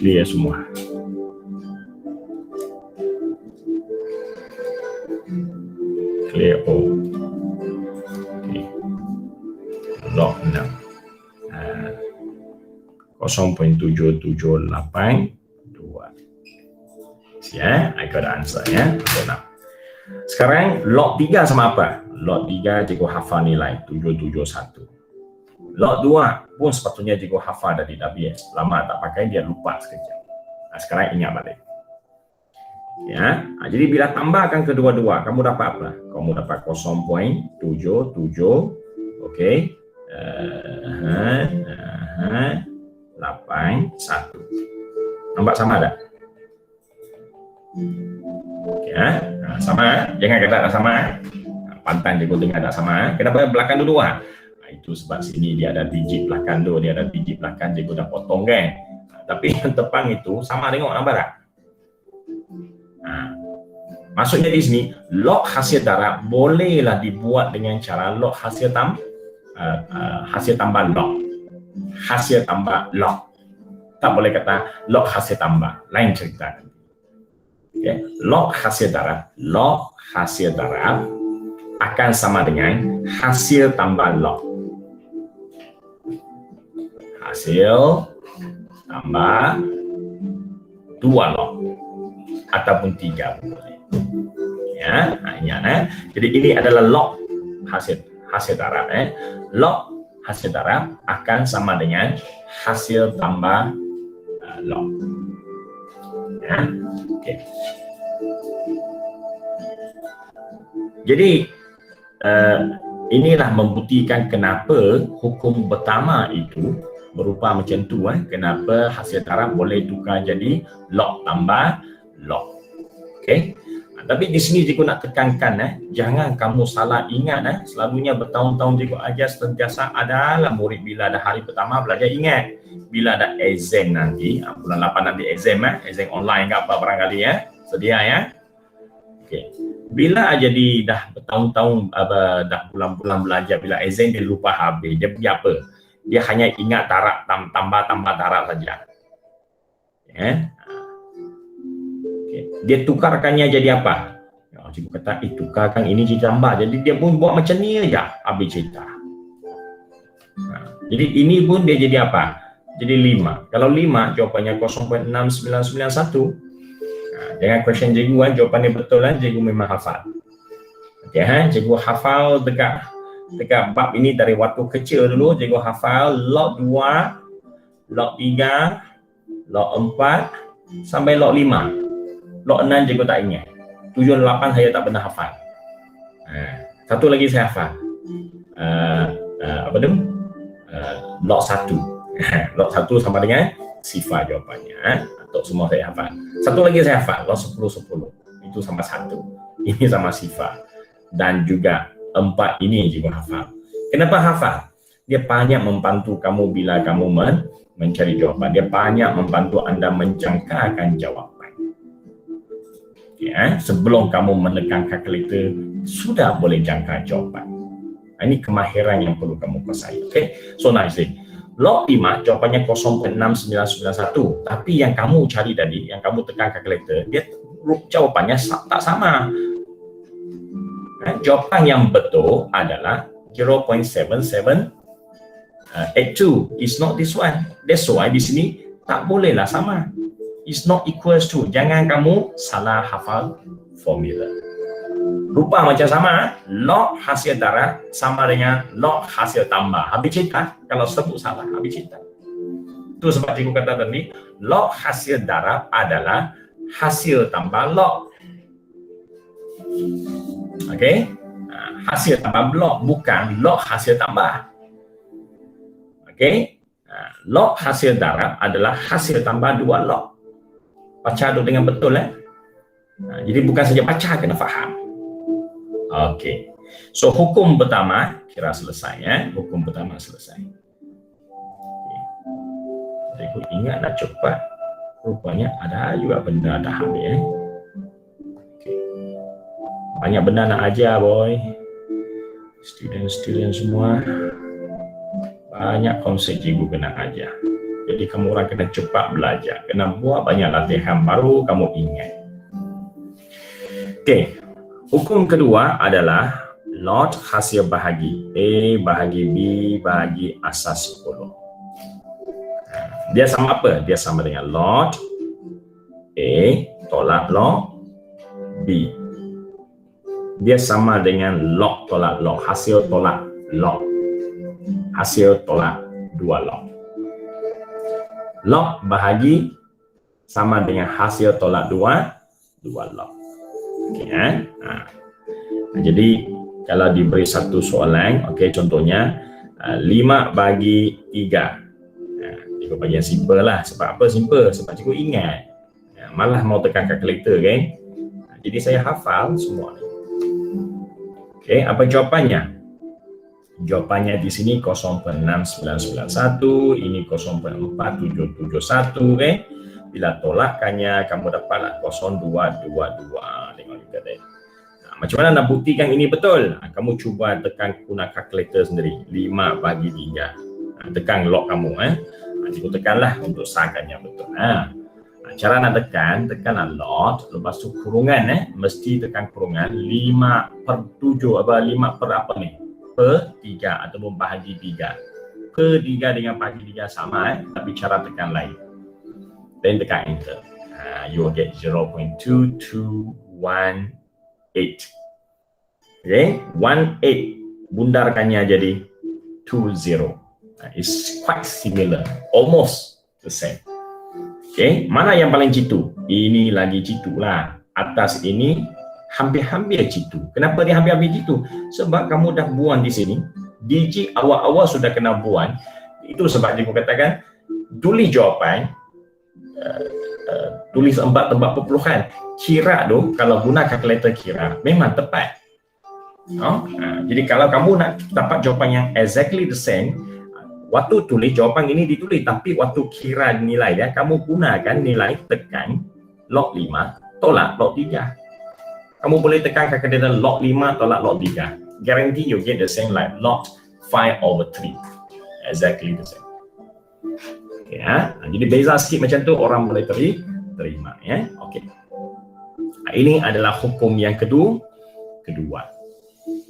Clear semua. Clear all. Okay. Log 6. 0.7782. Ya, I got the answer ya. Sekarang log 3 sama apa? Log 3 cikgu hafal nilai 771. Log 2 pun sepatutnya cikgu hafal dari database. Lama tak pakai dia lupa sekejap. Nah, sekarang ingat balik. Ya, jadi bila tambahkan kedua-dua, kamu dapat apa? Kamu dapat 0.77, okey. 81. Nampak sama tak? Ya, sama. Jangan kata tak sama. Pantang cikgu dengar tak sama. Kenapa belakang dulu? Itu sebab sini dia ada digit belakang tu, dia ada digit belakang, cikgu dah potong kan. Tapi yang depan itu sama, tengok nampak tak? Maksudnya di sini log hasil darat bolehlah dibuat dengan cara log hasil tambah log. Hasil tambah log. Tak boleh kata log hasil tambah, lain cerita. Okay. Log hasil darat akan sama dengan hasil tambah log. Hasil tambah 2 log ataupun 3 boleh. Ya, ingat. Jadi ini adalah log hasil darat. Log hasil darat akan sama dengan hasil tambah log. Ya, okay. Jadi inilah membuktikan kenapa hukum pertama itu berupa macam tu. Kenapa hasil darat boleh tukar jadi log tambah log. Okey. Tapi di sini cikgu nak tekankan, jangan kamu salah ingat. Selalunya bertahun-tahun cikgu ajar sentiasa adalah murid bila ada hari pertama belajar ingat. Bila ada exam nanti, bulan 8 nanti exam online ke apa barangkali sedia ya. Okey. Bila jadi dah bertahun-tahun dah bulan-bulan belajar, bila exam dia lupa habis, dia pergi apa? Dia hanya ingat darat tambah darat saja. Ya. Dia tukarkannya jadi apa? Cikgu kata, tukarkan ini jadi tambah. Jadi dia pun buat macam ni aja, habis cerita. Jadi ini pun dia jadi apa? Jadi 5. Kalau 5, jawapannya 0.6991. Jangan question cikgu, jawapannya betul cikgu memang hafal. Okey, cikgu hafal dekat bab ini dari waktu kecil dulu. Cikgu hafal log 2, log 3, log 4 sampai log 5. Log 6 cikgu tak ingat. 7 dan 8 saya tak pernah hafal. Satu lagi saya hafal. Apa tu? Log 1. Log 1 sama dengan sifar jawapannya. Untuk semua saya hafal. Satu lagi saya hafal. Log 10, 10. Itu sama 1. Ini sama sifar. dan juga 4 ini juga hafal. Kenapa hafal? Dia banyak membantu kamu bila kamu mencari jawapan. Dia banyak membantu anda menjangkakan jawapan. Ya, sebelum kamu menekan kalkulator, sudah boleh jangka jawapan. Ini kemahiran yang perlu kamu kuasai. Okay? So now you see, log 5 jawapannya 0.6991. Tapi yang kamu cari tadi, yang kamu tekan kalkulator, dia jawapannya tak sama. Jawapan yang betul adalah 0.7782. It's not this one. That's why di sini tak bolehlah sama. It's not equals to. Jangan kamu salah hafal formula. Rupa macam sama, log hasil darab sama dengan log hasil tambah. Habis cerita, kalau sebut salah, habis cerita. Itu sebab cikgu kata tadi, log hasil darab adalah hasil tambah log. Okey? Hasil tambah log, bukan log hasil tambah. Okey? Log hasil darab adalah hasil tambah 2 log. Baca tu dengan betul. Jadi bukan saja baca, kena faham. Okey. So hukum pertama kira selesai ya. Hukum pertama selesai. Jadi aku ingatlah cepat. Rupanya ada juga benda dah habis ya. Okay. Banyak benda nak ajar boy. Student semua. Banyak konsep cikgu kena ajar. Jadi kamu orang kena cepat belajar. Kena buat banyak latihan baru kamu ingat. Okey. Hukum kedua adalah log hasil bahagi A bahagi B bahagi asas 10. Dia sama apa? Dia sama dengan log A tolak log B. Dia sama dengan log tolak log, hasil tolak log. Hasil tolak 2 log. Log bahagi sama dengan hasil tolak 2 log. Okay, jadi kalau diberi satu soalan, okay, contohnya 5 bagi 3. Cikgu bagi yang simple lah. Sebab apa simple? Sebab cikgu ingat. Malah mau tekan kalkulator kan. Jadi saya hafal semua ni. Okay, apa jawapannya? Jawapannya di sini 0.6991, ini 0.4771 kan. Bila tolakkannya kamu dapatlah 0.222. Tengok juga tadi. Macam mana nak buktikan ini betul? Kamu cuba tekan guna kalkulator sendiri. 5 bagi 3. Tekan log kamu. Cikgu tekanlah untuk sahkannya betul. Cara nak tekanlah log. Lepas tu kurungan. Mesti tekan kurungan 5/7. 5 per apa ni? Per 3 ataupun bahagi 3. Per 3 dengan bahagi 3 sama. Tapi cara tekan lain. Then tekan enter. You will get 0.2218. Okay, 18 bundarkannya jadi 20. It's quite similar, almost the same. Okay, mana yang paling jitu? Ini lagi jitu lah. Atas ini hampir-hampir jitu. Kenapa dia hampir-hampir jitu? Sebab kamu dah buang di sini. Digit awal-awal sudah kena buang. Itu sebab cikgu katakan tulis jawapan. Tulis 4 tempat perpuluhan. Kira tu kalau guna kalkulator kira memang tepat. Jadi kalau kamu nak dapat jawapan yang exactly the same, waktu tulis jawapan ini ditulis, tapi waktu kira nilai dia kamu gunakan nilai tekan log 5 tolak log 3. Kamu boleh tekan kalkulator log 5 tolak log 3. Guarantee you get the same like log 5/3. Exactly the same. Ya, jadi beza sikit macam tu orang boleh terima ya. Okey. Ini adalah hukum yang kedua.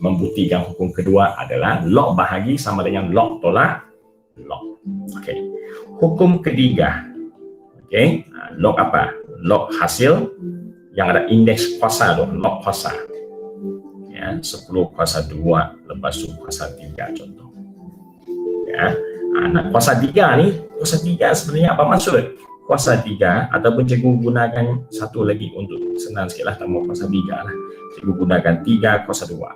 Membuktikan hukum kedua adalah log bahagi sama dengan log tolak log. Okey. Hukum ketiga. Okey. Log apa? Log hasil yang ada indeks kuasa tu, log kuasa. Ya, 10 kuasa 2 lepas tu kuasa 3 contoh. Ya. Nak kuasa 3 ni, kuasa 3 sebenarnya apa maksud? Kuasa 3 ataupun cikgu gunakan satu lagi untuk senang sikitlah, tak mau kuasa 3 lah. Cikgu gunakan 3 kuasa 2.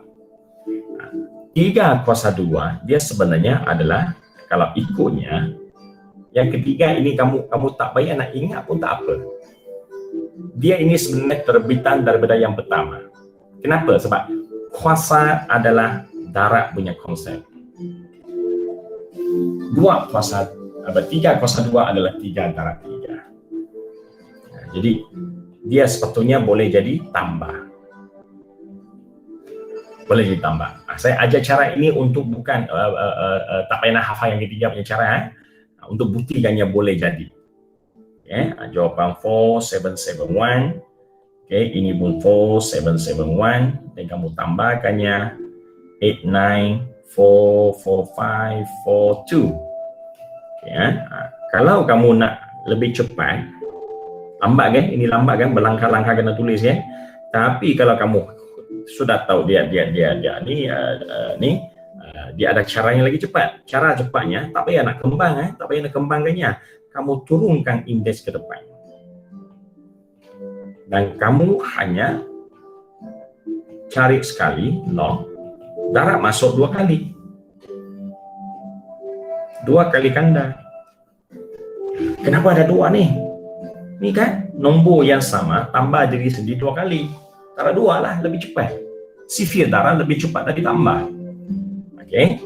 3 kuasa 2 dia sebenarnya adalah kalau ikutnya yang ketiga ini kamu tak payah nak ingat pun tak apa. Dia ini sebenarnya terbitan daripada yang pertama. Kenapa? Sebab kuasa adalah darat punya konsep. 2 kuasa 3 kuasa 2 adalah 3 darat 3. Jadi dia sepatutnya boleh jadi tambah. Boleh ditambah. Saya ajar cara ini untuk bukan tak payah nak hafal yang ketiga punya cara, untuk buktikannya boleh jadi. Jawapan 4771. Ini pun 4771, dan kamu tambahkannya 894542. Kalau kamu nak lebih cepat, lambat kan? Ini lambat kan? Berlangkah-langkah kena tulis ya. Tapi kalau kamu sudah tahu dia ada caranya lagi cepat. Cara cepatnya tak payah nak kembang, tak payah nak kembangkannya. Kamu turunkan indeks ke depan. Dan kamu hanya cari sekali log darat masuk 2 kali. 2 kali ganda. Kenapa ada 2 nih? Ini kan nombor yang sama tambah diri sendiri 2 kali. Cara 2 lah lebih cepat. Sifir darah lebih cepat dari tambah. Okey.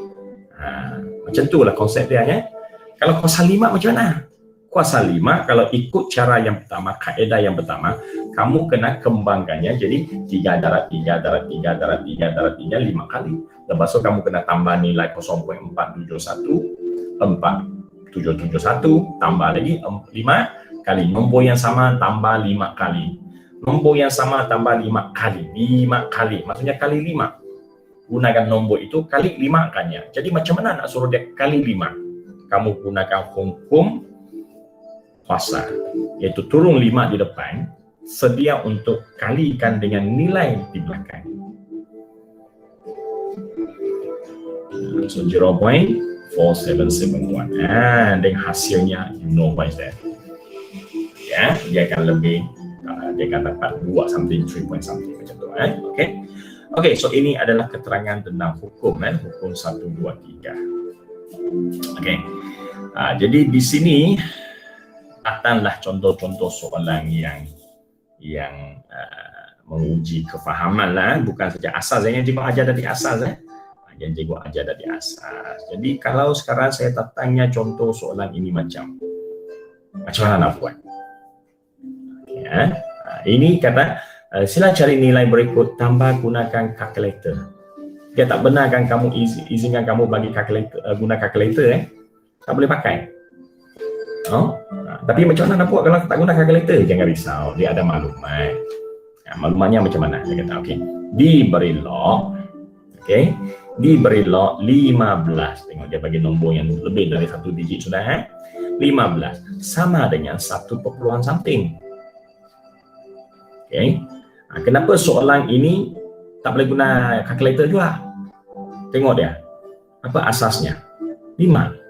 Macam itulah konsep dia ya. Kalau kuasa 5 macam mana? Kuasa 5 kalau ikut cara yang pertama, kaedah yang pertama, kamu kena kembangkannya jadi 3 darat 3 darat 3 darat 3 darat 3 5 kali. Lepas tu kamu kena tambah nilai 0.471 4771 tambah lagi 5 kali. Nombor yang sama tambah 5 kali. Nombor yang sama tambah 5 kali. 5 kali. Maksudnya kali 5. Gunakan nombor itu kali 5 kannya. Jadi macam mana nak suruh dia kali 5? Kamu gunakan hukum kuasa, iaitu turun 5 di depan, sedia untuk kalikan dengan nilai di belakang. So 0.4771, dan hasilnya you know what is that. Ya, dia akan lebih, dia akan dapat 2 something, 3 point something macam tu. Okay, so ini adalah keterangan tentang hukum, hukum 1, 2, 3. Okay, jadi di sini datanglah contoh-contoh soalan yang menguji kefahaman lah, bukan saja asas. Yang cikgu ajar dari asas, yang cikgu ajar dari asas. Jadi kalau sekarang saya tanya contoh soalan ini macam mana nak buat? Ini kata sila cari nilai berikut tambah gunakan kalkulator. Dia tak benar kan kamu izinkan kamu bagi kalkulator, guna kalkulator tak boleh pakai. Tapi macam mana nak buat kalau tak guna kalkulator? Jangan risau, dia ada maklumat. Maklumatnya macam mana? Dia kata diberi log, diberi log 15. Tengok dia bagi nombor yang lebih dari 1 digit sudah. 15 sama dengan 1 perpuluhan something. Kenapa soalan ini tak boleh guna kalkulator juga? Tengok dia, apa asasnya? 5.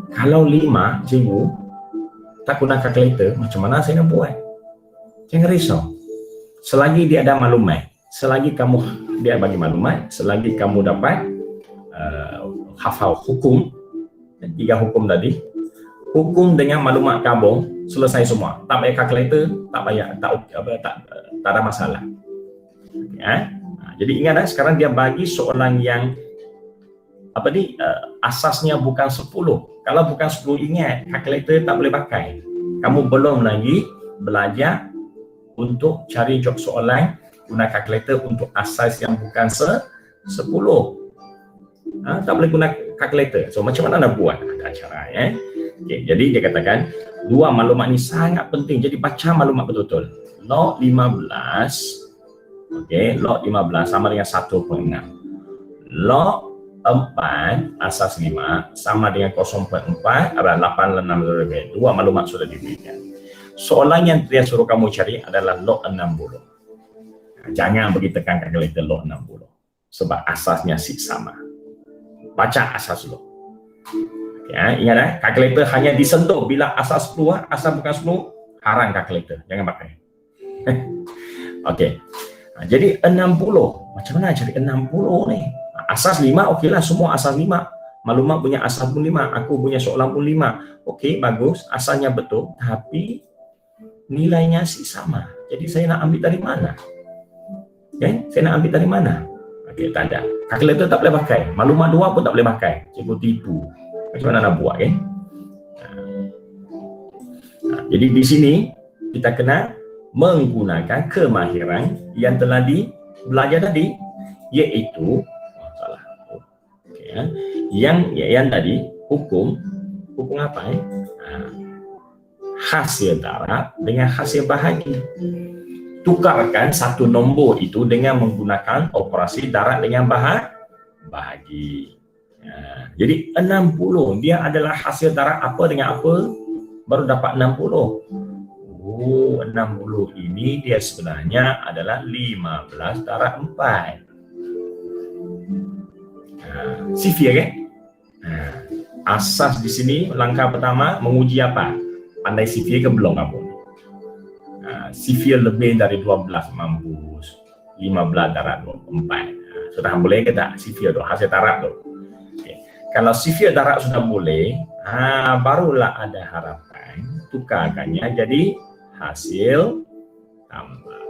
Kalau 5, cikgu tak guna kalkulator, macam mana saya nak buat? Jangan risau. Selagi dia ada maklumat, selagi dia bagi maklumat, selagi kamu dapat hafal hukum, 3 hukum tadi, hukum dengan maklumat kamu, selesai semua. Tak payah kalkulator, tak ada masalah. Jadi ingat sekarang dia bagi soalan yang asasnya bukan 10. Kalau bukan 10, ingat, kalkulator tak boleh pakai. Kamu belum lagi belajar untuk cari jawab soalan guna kalkulator untuk asas yang bukan 10. Tak boleh guna kalkulator. So macam mana nak buat? Ada cara jadi dia katakan 2 maklumat ni sangat penting. Jadi baca maklumat betul-betul. Log 15. Log 15 sama dengan 1.6. Log 4 asas 5 sama dengan 0.4 adalah 862. 2 maklumat sudah diberikan. Soalan yang dia suruh kamu cari adalah log 60. Jangan bagi tekan kalkulator log 60 sebab asasnya sama. Baca asas dulu. Ingat kalkulator hanya disentuh bila asas 10, asas bukan 10, haram kalkulator, jangan pakai. Jadi 60. Macam mana cari 60 ni? Asas 5, okeylah, semua asas 5. Maklumat punya asas pun 5, aku punya soalan pun 5. Okey, bagus, asalnya betul, tapi nilainya sama. Jadi saya nak ambil dari mana? Okay? Saya nak ambil dari mana? Okay, tak ada. Kalkulator tak boleh pakai. Maklumat luar pun tak boleh pakai. Cikgu tipu. Macam mana nak buat? Okay? Jadi di sini kita kena menggunakan kemahiran yang telah belajar tadi, iaitu yang tadi hukum apa? Hasil darab dengan hasil bahagi. Tukarkan satu nombor itu dengan menggunakan operasi darab dengan bahagi. Jadi 60 dia adalah hasil darab apa dengan apa baru dapat 60. 60 ini dia sebenarnya adalah 15 darab 4. Sifir kan? Asas di sini langkah pertama menguji apa? Pandai sifir ke belum kamu? Sifir lebih dari 12 mampus. 15 darab 4. Sudah boleh ke tak sifir tu hasil darab tu? Okay. Kalau sifir darab sudah boleh, barulah ada harapan tukarkannya jadi hasil tambah.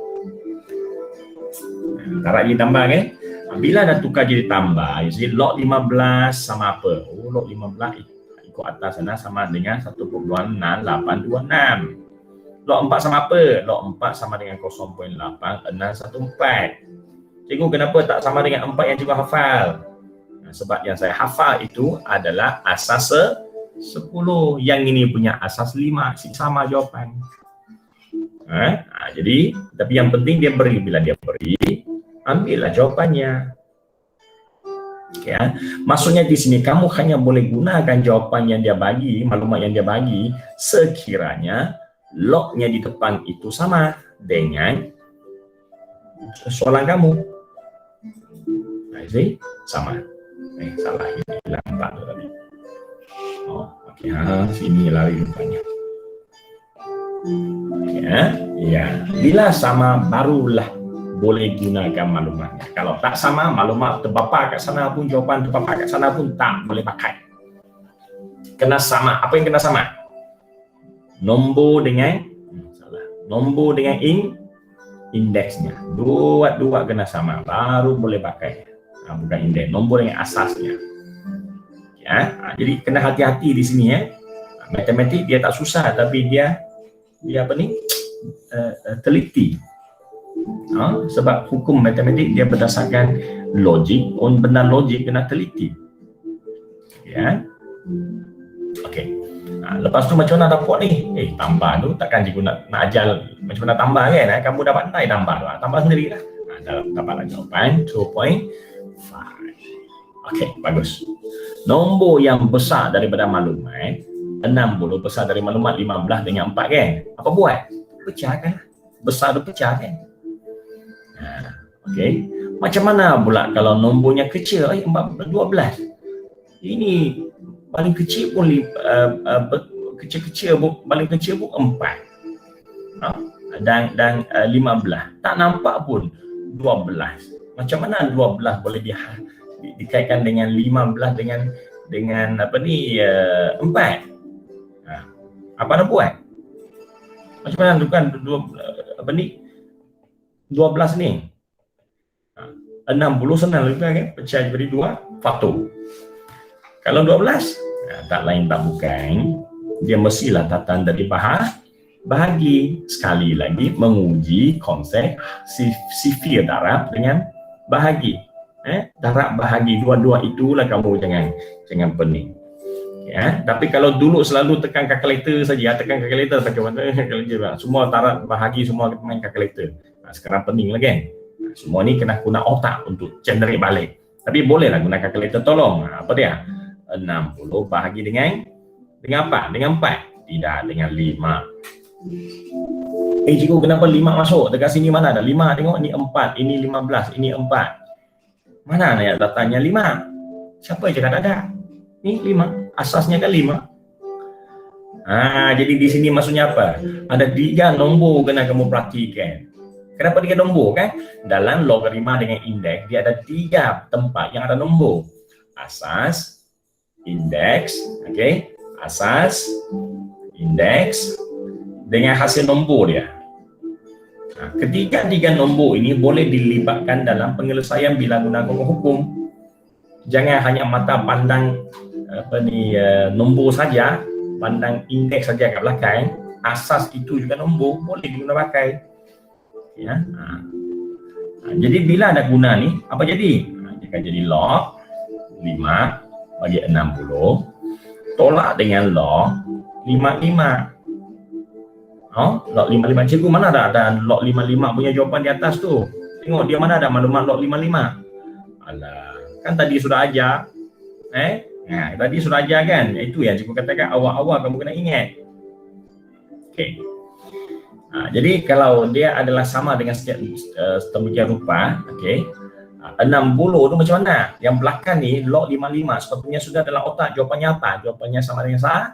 Darab jadi tambah kan? Bila dah tukar jadi tambah, jadi log 15 sama apa? Log 15 ikut atas sana sama dengan 1.6826. Log 4 sama apa? Log 4 sama dengan 0.8614. Cikgu kenapa tak sama dengan 4 yang cikgu hafal? Sebab yang saya hafal itu adalah asas 10. Yang ini punya asas 5. Sama jawapan. Jadi, tapi yang penting dia beri. Bila dia beri, ambillah jawapannya. Okay, maksudnya di sini kamu hanya boleh gunakan jawapan yang dia bagi, maklumat yang dia bagi, sekiranya lognya di depan itu sama dengan soalan kamu. Sama. Salah ini hilang 4 tadi. Okey, sini lari rupanya. Ya, bila sama barulah boleh gunakan maklumatnya. Kalau tak sama, maklumat terbapa kat sana pun, jawapan terbapa kat sana pun tak boleh pakai. Kena sama. Apa yang kena sama? Nombor dengan nombor dengan indeksnya. Dua kena sama baru boleh pakai. Bukan indeks, nombor dengan asasnya. Jadi kena hati-hati di sini ya. Matematik dia tak susah, tapi dia apa ni? Teliti. Sebab hukum matematik dia berdasarkan logik, benda logik kena teliti. Okey. Lepas tu macam mana dapat ni? Tambah tu takkan cikgu nak ajar macam mana tambah kan? Kamu dapat nilai tambah lah. Tambah sendirilah. Dapatlah jawapan 2.5. Okey, bagus. Nombor yang besar daripada maklumat 60 besar dari maklumat 15 dengan 4 kan? Apa buat? Pecahkan. Besar tu pecah kan? Okey. Macam mana pula kalau nombornya kecil? 12. Ini paling kecil pun kecil-kecil paling kecil pun 4. Dan 15. Tak nampak pun 12. Macam mana 12 boleh dikaitkan dengan 15 dengan apa ni 4? Apa nak buat? Macam mana bukan apa ni 12 ni? 60 senang juga kan? Pecah jadi 2 faktor. Kalau 12 tak lain tak bukan, dia mestilah tatan dari bahagi. Sekali lagi menguji konsep sifir darab dengan bahagi. Darab bahagi dua-dua itulah kamu jangan pening. Tapi kalau dulu selalu tekan kalkulator saja, tekan kalkulator macam mana kalkulator semua darab bahagi semua main kalkulator. Sekarang pening lah kan. Semua ni kena guna otak untuk generate balik. Tapi bolehlah guna kalkulator tolong. Apa dia? 60 bahagi dengan apa? Dengan 4. Tidak, dengan 5. Cikgu kenapa 5 masuk? Dekat sini mana ada 5? Tengok ni 4, ini 15, ini 4. Mana nak datanya 5? Siapa yang cakap ada? Ni 5. Asasnya kan 5. Jadi di sini maksudnya apa? Ada 3 nombor kena kamu perhatikan. Kenapa 3 nombor kan? Dalam logaritma dengan indeks dia ada 3 tempat yang ada nombor. Asas, indeks, okey. Asas, indeks dengan hasil nombor dia. Ketiga-tiga nombor ini boleh dilibatkan dalam penyelesaian bila gunakan hukum. Jangan hanya mata pandang nombor saja, pandang indeks saja kat belakang. Asas itu juga nombor boleh digunakan pakai. Ya. Jadi bila ada guna ni, apa jadi? Dia akan jadi log 5 bagi 60 tolak dengan log 55. Log 55. Cikgu mana ada log 55 punya jawapan di atas tu? Tengok dia mana ada maklumat log 55. Alah, kan tadi sudah ajar. Tadi sudah ajar kan? Itu yang cikgu katakan awal-awal kamu kena ingat. Okey. Jadi kalau dia adalah sama dengan sedemikian rupa, okey. 60 tu macam mana? Yang belakang ni log 55 sepatutnya sudah dalam otak jawapannya apa? Jawapannya sama dengan 1.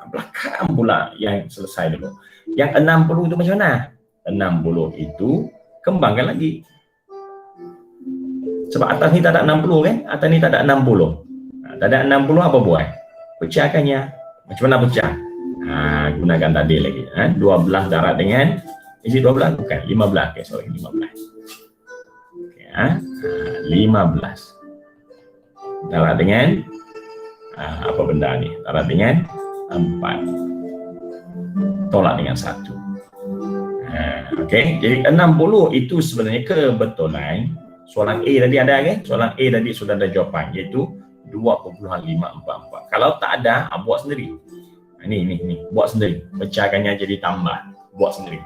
Belakang pula yang selesai dulu. Yang 60 itu macam mana? 60 itu kembangkan lagi. Sebab atas ni tak ada 60 kan? Atas ni tak ada 60. Tak ada 60 apa buat? Pecahkannya. Macam mana pecah? Gunakan tadi lagi. 12 darab dengan isi 12 bukan 15. Okay, sorry 15. Okay, 15 darab dengan apa benda ni? Darab dengan 4 tolak dengan 1. Okey, jadi 60 itu sebenarnya kebetulan soalan A tadi ada kan? Soalan A tadi sudah ada jawapan iaitu 2.544. Kalau tak ada, buat sendiri. Ni buat sendiri. Pecahkannya jadi tambah, buat sendiri.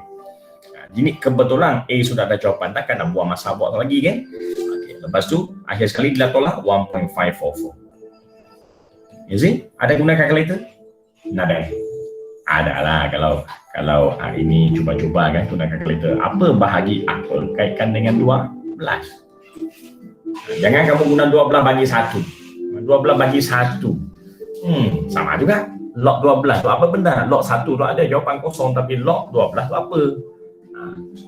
Jadi kebetulan A sudah ada jawapan, takkan nak buang masa buat lagi kan? Okey, lepas tu akhir sekali dia tolak 1.544. You see? Ada guna kalkulator? Ada lah kalau hari ini cuba-cuba kan guna kalkulator. Apa bahagi apa kaitkan dengan 12? Jangan kamu guna 12 bagi 1. 12 bagi 1. Sama juga. Log 12 tu apa benda? Log 1 tu ada jawapan kosong tapi log 12 tu apa?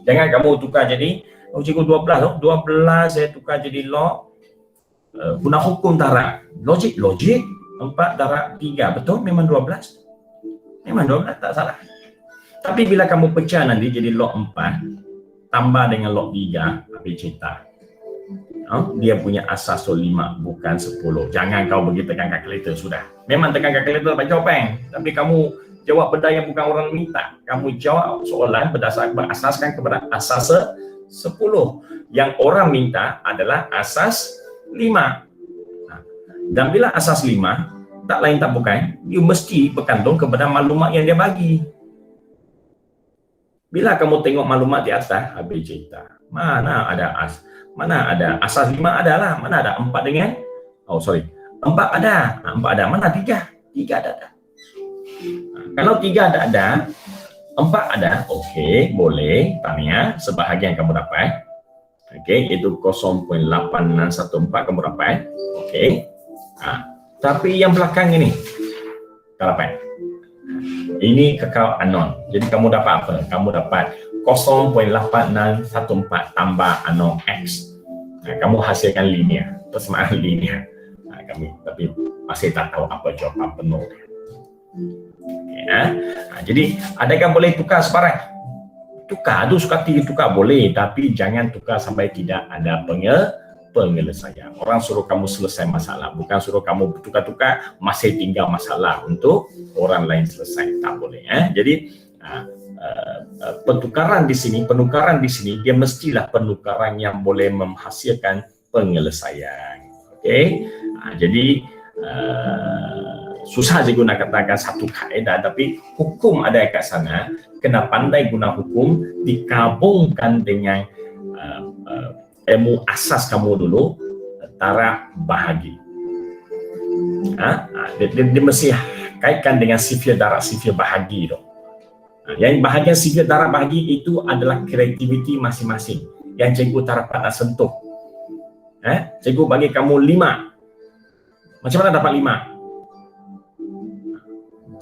Jangan kamu tukar jadi cikgu 12 tu. 12 saya tukar jadi log guna hukum darab. Logik 4 darab 3. Betul? Memang 12. Memang 12 tak salah. Tapi bila kamu pecah nanti jadi log 4 tambah dengan log 3 habis cerita. Dia punya asas 5 bukan 10. Jangan kau pergi tekan kalkulator sudah. Memang tekan kalkulator dapat jawapan. Tapi kamu jawab benda yang bukan orang minta. Kamu jawab soalan berasaskan kepada asas 10. Yang orang minta adalah asas 5. Dan bila asas 5 tak lain tak bukan, dia mesti bergantung kepada maklumat yang dia bagi. Bila kamu tengok maklumat di atas, habis cerita. Mana ada asas 5 adalah, mana ada 4 dengan 4 ada. 4 ada, mana 3? 3 ada. Kalau 3 ada, 4 ada, okey, boleh. Tanya sebahagian kamu dapat. Okey, itu 0.8614 kamu dapat. Okey. Tapi yang belakang ini tak dapat. Ini kekal anon. Jadi kamu dapat apa? Kamu dapat 0.8614 tambah anon X. Kamu hasilkan linear, persamaan linear. Tapi masih tak tahu apa jawapan penuh. Jadi adakah boleh tukar sebarang? Tukar, tu suka tukar boleh, tapi jangan tukar sampai tidak ada penyelesaian. Orang suruh kamu selesai masalah, bukan suruh kamu tukar-tukar masih tinggal masalah untuk orang lain selesai. Tak boleh. Jadi penukaran di sini dia mestilah penukaran yang boleh menghasilkan penyelesaian. Okey. Jadi susah je guna katakan satu kaedah, tapi hukum ada kat sana. Kena pandai guna hukum, digabungkan dengan ilmu asas kamu dulu, taraf bahagi. Dia mesti kaitkan dengan sifir darab, sifir bahagi tu. Yang bahagian sifir darab bahagi itu adalah kreativiti masing-masing yang cikgu tak dapat nak sentuh. Cikgu bagi kamu 5. Macam mana dapat 5?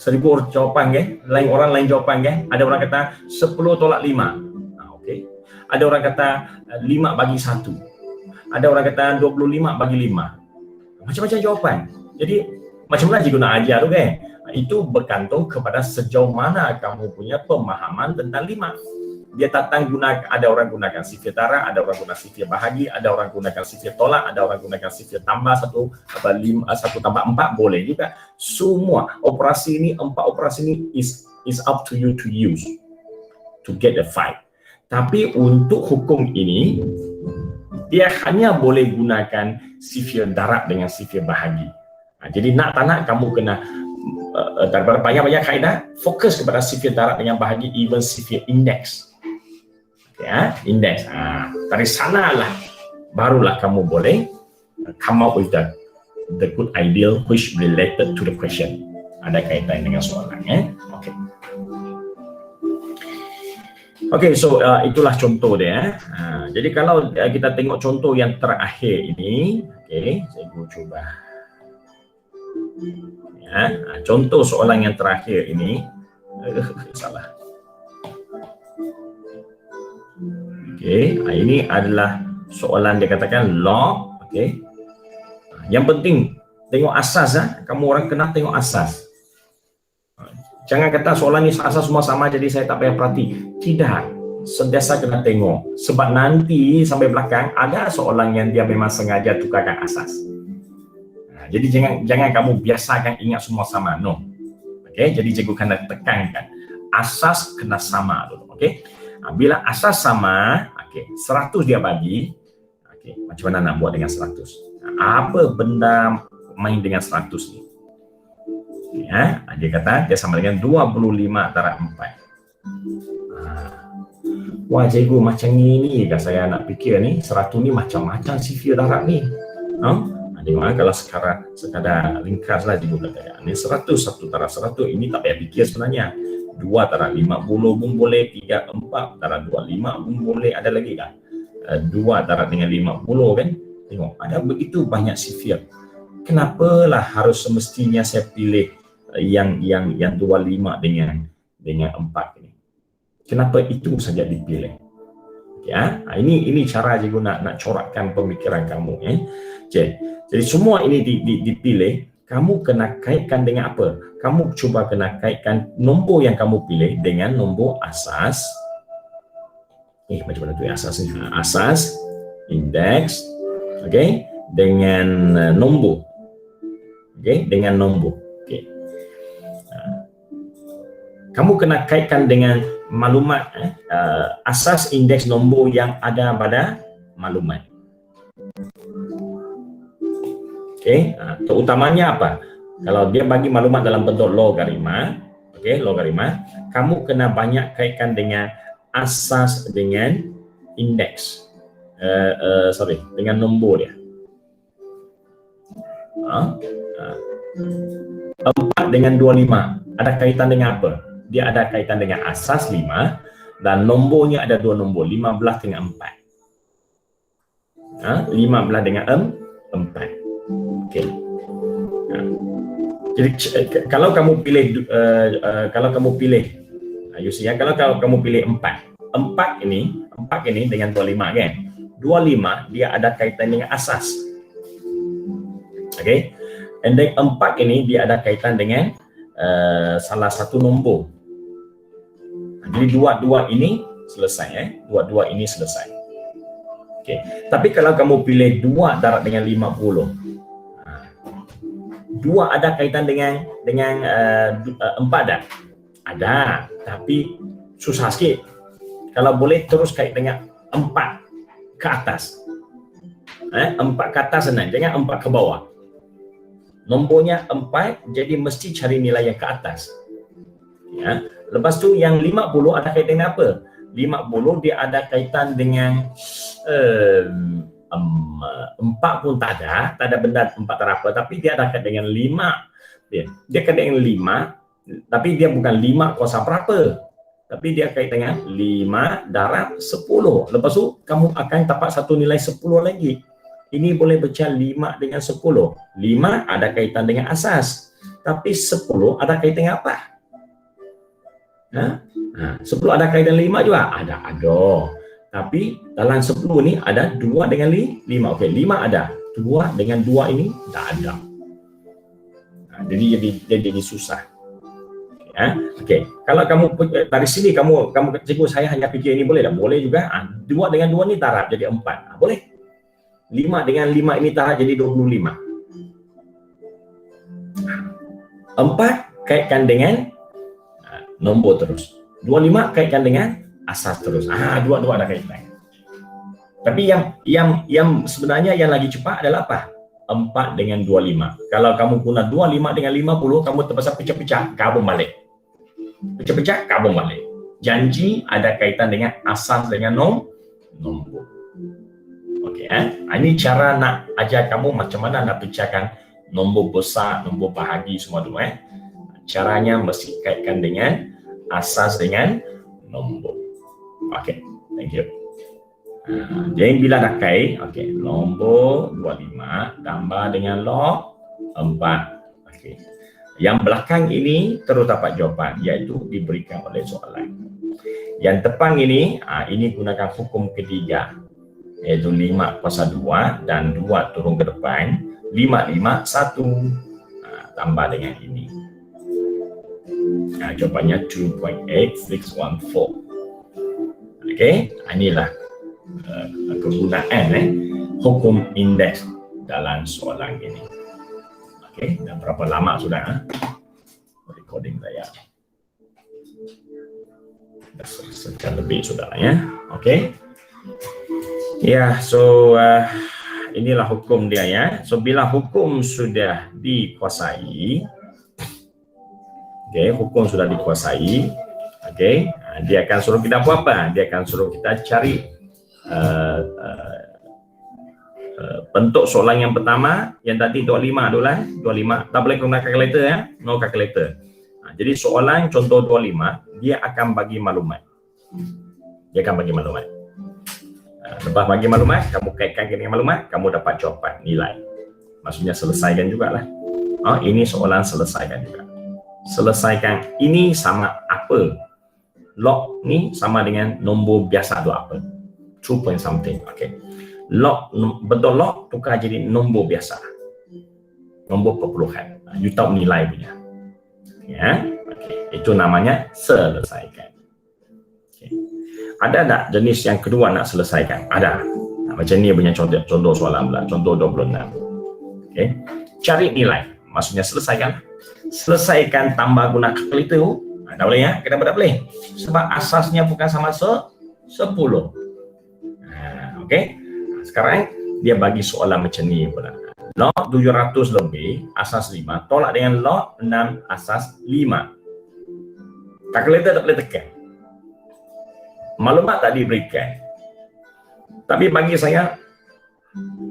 1000 jawapan kan? Orang lain jawapan kan? Ada orang kata 10 tolak 5. Okey. Ada orang kata 5 bagi 1. Ada orang kata 25 bagi 5. Macam-macam jawapan. Jadi macam mana cikgu nak ajar tu kan? Itu bergantung kepada sejauh mana kamu punya pemahaman tentang 5. dia datang guna, ada orang gunakan sifir darab, ada orang gunakan sifir bahagi, ada orang gunakan sifir tolak, ada orang gunakan sifir tambah 1 tambah 4 boleh juga. Semua operasi ini, 4 operasi ini is up to you to use to get the 5. Tapi untuk hukum ini dia hanya boleh gunakan sifir darab dengan sifir bahagi. Jadi nak tak nak kamu kena daripada banyak-banyak kaedah fokus kepada sifir darab dengan bahagi, even sifir indeks. Indeks. Dari sanalah barulah kamu boleh come up with the good ideal which related to the question. Ada kaitan dengan soalan. Okay, so itulah contoh dia. Jadi kalau kita tengok contoh yang terakhir ini, saya cuba. Contoh soalan yang terakhir ini, salah. Ini adalah soalan dia katakan log. Yang penting tengok asas. Kamu orang kena tengok asas. Jangan kata soalan ni asas semua sama jadi saya tak payah perhati. Tidak, sentiasa kena tengok. Sebab nanti sampai belakang ada soalan yang dia memang sengaja tukarkan asas. Jadi jangan kamu biasakan ingat semua sama. No. Jadi cikgu kena tekankan asas kena sama dulu. Bila asas sama, 100 dia bagi. Macam mana nak buat dengan 100? Apa benda main dengan 100 ni? Dia kata dia sama dengan 25 darab 4. Wah cikgu, macam ni kan saya nak fikir ni, 100 ni macam-macam sifir darab ni. Kalau sekadar ringkaslah cikgu kata ni 100, 1 darab 100 ini tak payah fikir sebenarnya. 2 darab 50 pun boleh, 3, 4 darab 25 pun boleh, ada lagi kan? 2 darab dengan 50 kan? Tengok, ada begitu banyak sifir. Kenapalah harus semestinya saya pilih yang 25 dengan 4 ini? Kenapa itu saja dipilih? Ini cara cikgu nak corakkan pemikiran kamu. Jadi semua ini dipilih, kamu kena kaitkan dengan apa? Kamu cuba kena kaitkan nombor yang kamu pilih dengan nombor asas. Macam mana tu asas ni? Asas, indeks, dengan nombor. Dengan nombor. Kamu kena kaitkan dengan maklumat asas, indeks, nombor yang ada pada maklumat. Terutamanya apa? Kalau dia bagi maklumat dalam bentuk logarima, logarima, kamu kena banyak kaitkan dengan asas dengan indeks. Dengan nombor dia. 4 dengan 25 ada kaitan dengan apa? Dia ada kaitan dengan asas 5 dan nombornya ada 2 nombor, 15 dengan 4. 15 dengan 4. Jadi kalau kamu pilih kalau kamu pilih 4 ini dengan 25 kan? 25 dia ada kaitan dengan asas. And then 4 ini dia ada kaitan dengan salah satu nombor. Jadi dua ini selesai. Dua ini selesai. Tapi kalau kamu pilih 2 darab dengan 50, 2 ada kaitan dengan 4 dah? Ada, tapi susah sikit. Kalau boleh terus kait dengan 4 ke atas. 4 ke atas senang, jangan 4 ke bawah. Nombornya 4, jadi mesti cari nilai yang ke atas. Lepas tu yang 50 ada kaitan dengan apa? 50 dia ada kaitan dengan 4 pun tak ada benda 4 darab apa, tapi dia ada kaitan dengan 5. Dia kaitan dengan 5, tapi dia bukan 5 kuasa berapa, tapi dia kaitan dengan 5 darab 10. Lepas tu kamu akan dapat satu nilai 10 lagi. Ini boleh baca 5 dengan 10. 5 ada kaitan dengan asas, tapi 10 ada kaitan dengan apa? 10 ada kaitan 5 juga? Ada. Tapi dalam 10 ni ada 2 dengan 5. 5 ada. 2 dengan 2 ini tak ada. Jadi susah. Ya, okey. Kalau kamu dari sini kamu cikgu saya hanya fikir ini boleh tak? Boleh juga. 2 dengan 2 ni taraf jadi 4. Boleh. 5 dengan 5 ini taraf jadi 25. 4 kaitkan dengan nombor terus. 25 kaitkan dengan asas terus. Dua-dua ada kaitan. Tapi yang sebenarnya yang lagi cepat adalah apa? 4 dengan 25. Kalau kamu guna 25 dengan 50, kamu terpaksa pecah-pecah, gabung balik. Pecah-pecah, gabung balik. Janji ada kaitan dengan asas dengan nombor. Okey, ini cara nak ajar kamu macam mana nak pecahkan nombor besar, nombor bahagi semua tu. Caranya mesti kaitkan dengan asas dengan nombor. Okey, thank you. Jadi bila dah kait, okey, nombor 25 tambah dengan log 4. Okey. Yang belakang ini terus dapat jawapan, iaitu diberikan oleh soalan. Yang depan ini gunakan hukum ketiga, iaitu 5 kuasa 2 dan 2 turun ke depan, 5, 5, 1. Tambah dengan ini. Jawapannya 2.8614. Okey, inilah kegunaan hukum indeks dalam soalan ini. Okey, dan berapa lama sudah recording saya? Sejam lebih sudah ya. Okey. Ya, so inilah hukum dia ya. So bila hukum sudah dikuasai, okey, hukum sudah dikuasai, okey, dia akan suruh kita buat apa? Dia akan suruh kita cari bentuk soalan yang pertama, yang tadi 25 dulu 25, tak boleh guna kalkulator ya, no calculator. Jadi soalan contoh 25, dia akan bagi maklumat. Lepas bagi maklumat, kamu kaitkan dengan maklumat, kamu dapat jawapan, nilai. Maksudnya selesaikan jugalah. Ini soalan selesaikan juga. Selesaikan ini sama apa? Log ni sama dengan nombor biasa tu apa? 2 point something. Okey. Log betul log tukar jadi nombor biasa. Nombor perpuluhan. You tahu nilai punya. Ya. Okey. Itu namanya selesaikan. Okay. Ada tak jenis yang kedua nak selesaikan? Ada. Macam ni punya contoh soalan pula. Contoh 26. Okey. Cari nilai. Maksudnya selesaikan. Selesaikan tambah guna kalkulator. Tak boleh ya? Kenapa tak boleh? Sebab asasnya bukan sama 10. Okey. Sekarang dia bagi soalan macam ni pula. Log 700 lebih asas 5 tolak dengan log 6 asas 5. Kalkulator tak boleh tekan. Maklumat tak diberikan. Tapi bagi saya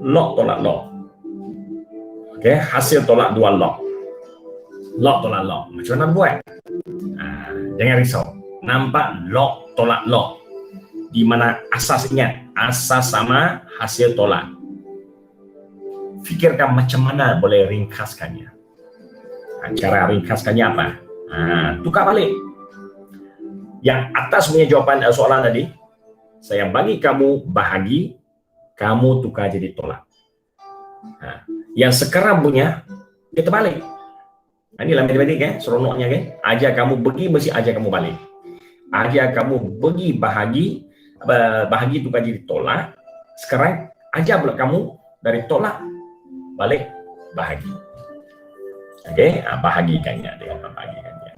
log tolak log. Okey, hasil tolak 2 log. Log tolak log. Macam mana buat? Jangan risau. Nampak log tolak log. Di mana asas, ingat, asas sama hasil tolak. Fikirkan macam mana boleh ringkaskannya. Cara ringkaskannya apa? Tukar balik. Yang atas punya jawapan soalan tadi, saya bagi kamu bahagi, kamu tukar jadi tolak. Yang sekarang punya, kita balik. Inilah matematik seronoknya kan. Ajar kamu pergi, mesti ajar kamu balik. Ajar kamu pergi bahagi tukar jadi tolak. Sekarang ajar pula kamu dari tolak balik bahagi. Okey, bahagikannya dengan membahagikannya.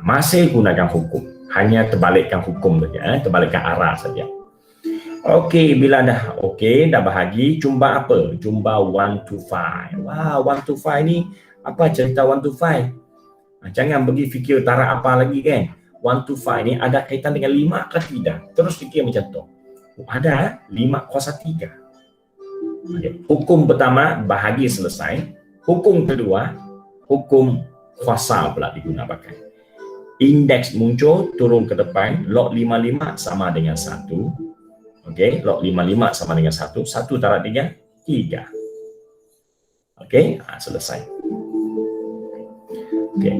Masih gunakan hukum, hanya terbalikkan hukum saja, terbalikkan arah saja. Okey, bila dah dah bahagi, jumpa apa? Jumpa 1 to 5. Wah, 1 to 5 ni apa cerita 1 to 5? Jangan pergi fikir taraf apa lagi kan. 1 to 5 ni ada kaitan dengan 5 ke tidak? Terus fikir macam tu. Ada 5 kuasa 3. Okay. Hukum pertama bahagi selesai. Hukum kedua, hukum kuasa pula digunakan. Indeks muncul, turun ke depan, log 55 sama dengan 1. Okey, log 55 sama dengan 1. 1 taraf 3, 3. Okey, selesai. Okey.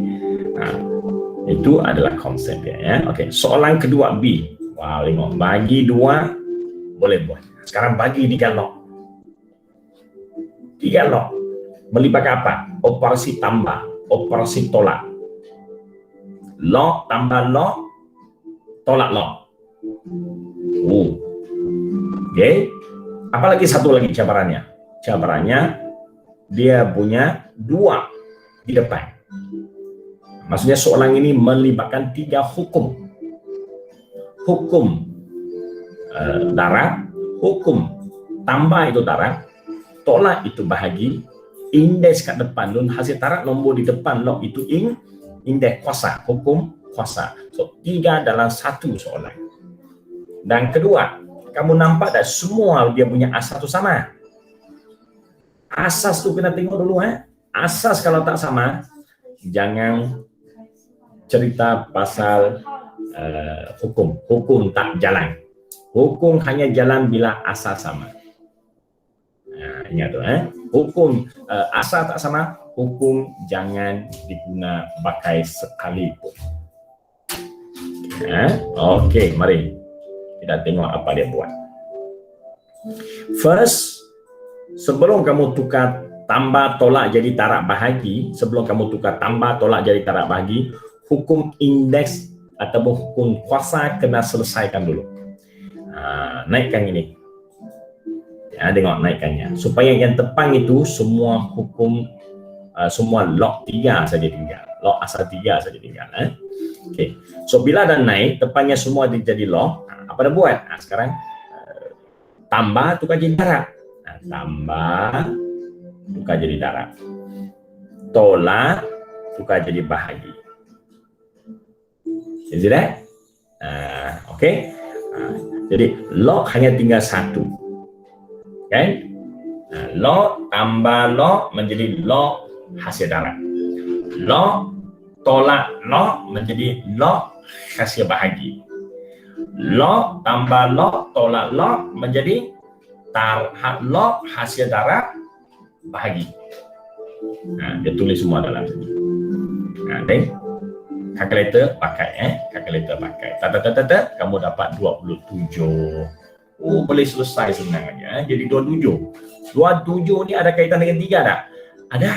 Itu adalah konsep dia ya. Okey, soalan kedua B. Wow, tengok. Bagi 2 boleh buat. Sekarang bagi 3 log. 3 log. Melibatkan apa? Operasi tambah, operasi tolak. Log tambah log, tolak log. Okay. Apalagi satu lagi cabarannya. Cabarannya dia punya 2 di depan. Maksudnya soalan ini melibatkan 3 hukum. Hukum darab, hukum tambah itu darab, tolak itu bahagi, indeks kat depan nun hasil darab nombor di depan log itu indeks kuasa, hukum kuasa. So 3 dalam 1 soalan. Dan kedua, kamu nampak tak semua dia punya asas tu sama? Asas tu kena tengok dulu Asas kalau tak sama, jangan cerita pasal hukum. Hukum tak jalan. Hukum hanya jalan bila asas sama. Ingat tu Hukum asas tak sama, hukum jangan diguna pakai sekalipun. Okey, mari kita tengok apa dia buat. First, sebelum kamu tukar tambah tolak jadi tarak bahagi, sebelum kamu tukar tambah tolak jadi tarak bahagi, hukum indeks ataupun hukum kuasa kena selesaikan dulu. Naikkan ini. Tengok naikkannya. Supaya yang tepang itu semua hukum, semua log 3 saja tinggal. Log asal 3 saja tinggal. Okay. So bila dah naik, tepangnya semua jadi log. Apa dah buat? Sekarang tambah tukar jadi darab. Tambah tukar jadi darab. Tolak tukar jadi bahagi. Is that? Okay. Jadi log hanya tinggal 1. Okay? Log tambah log menjadi log hasil darab. Log tolak log menjadi log hasil bahagi. Log tambah log tolak log menjadi log hasil darab bahagi. Dia tulis semua dalam sini. Okay. Kalkulator pakai kalkulator pakai. Kamu dapat 27. Boleh selesai senang aja. Jadi 27. 27 ni ada kaitan dengan 3 tak? Ada.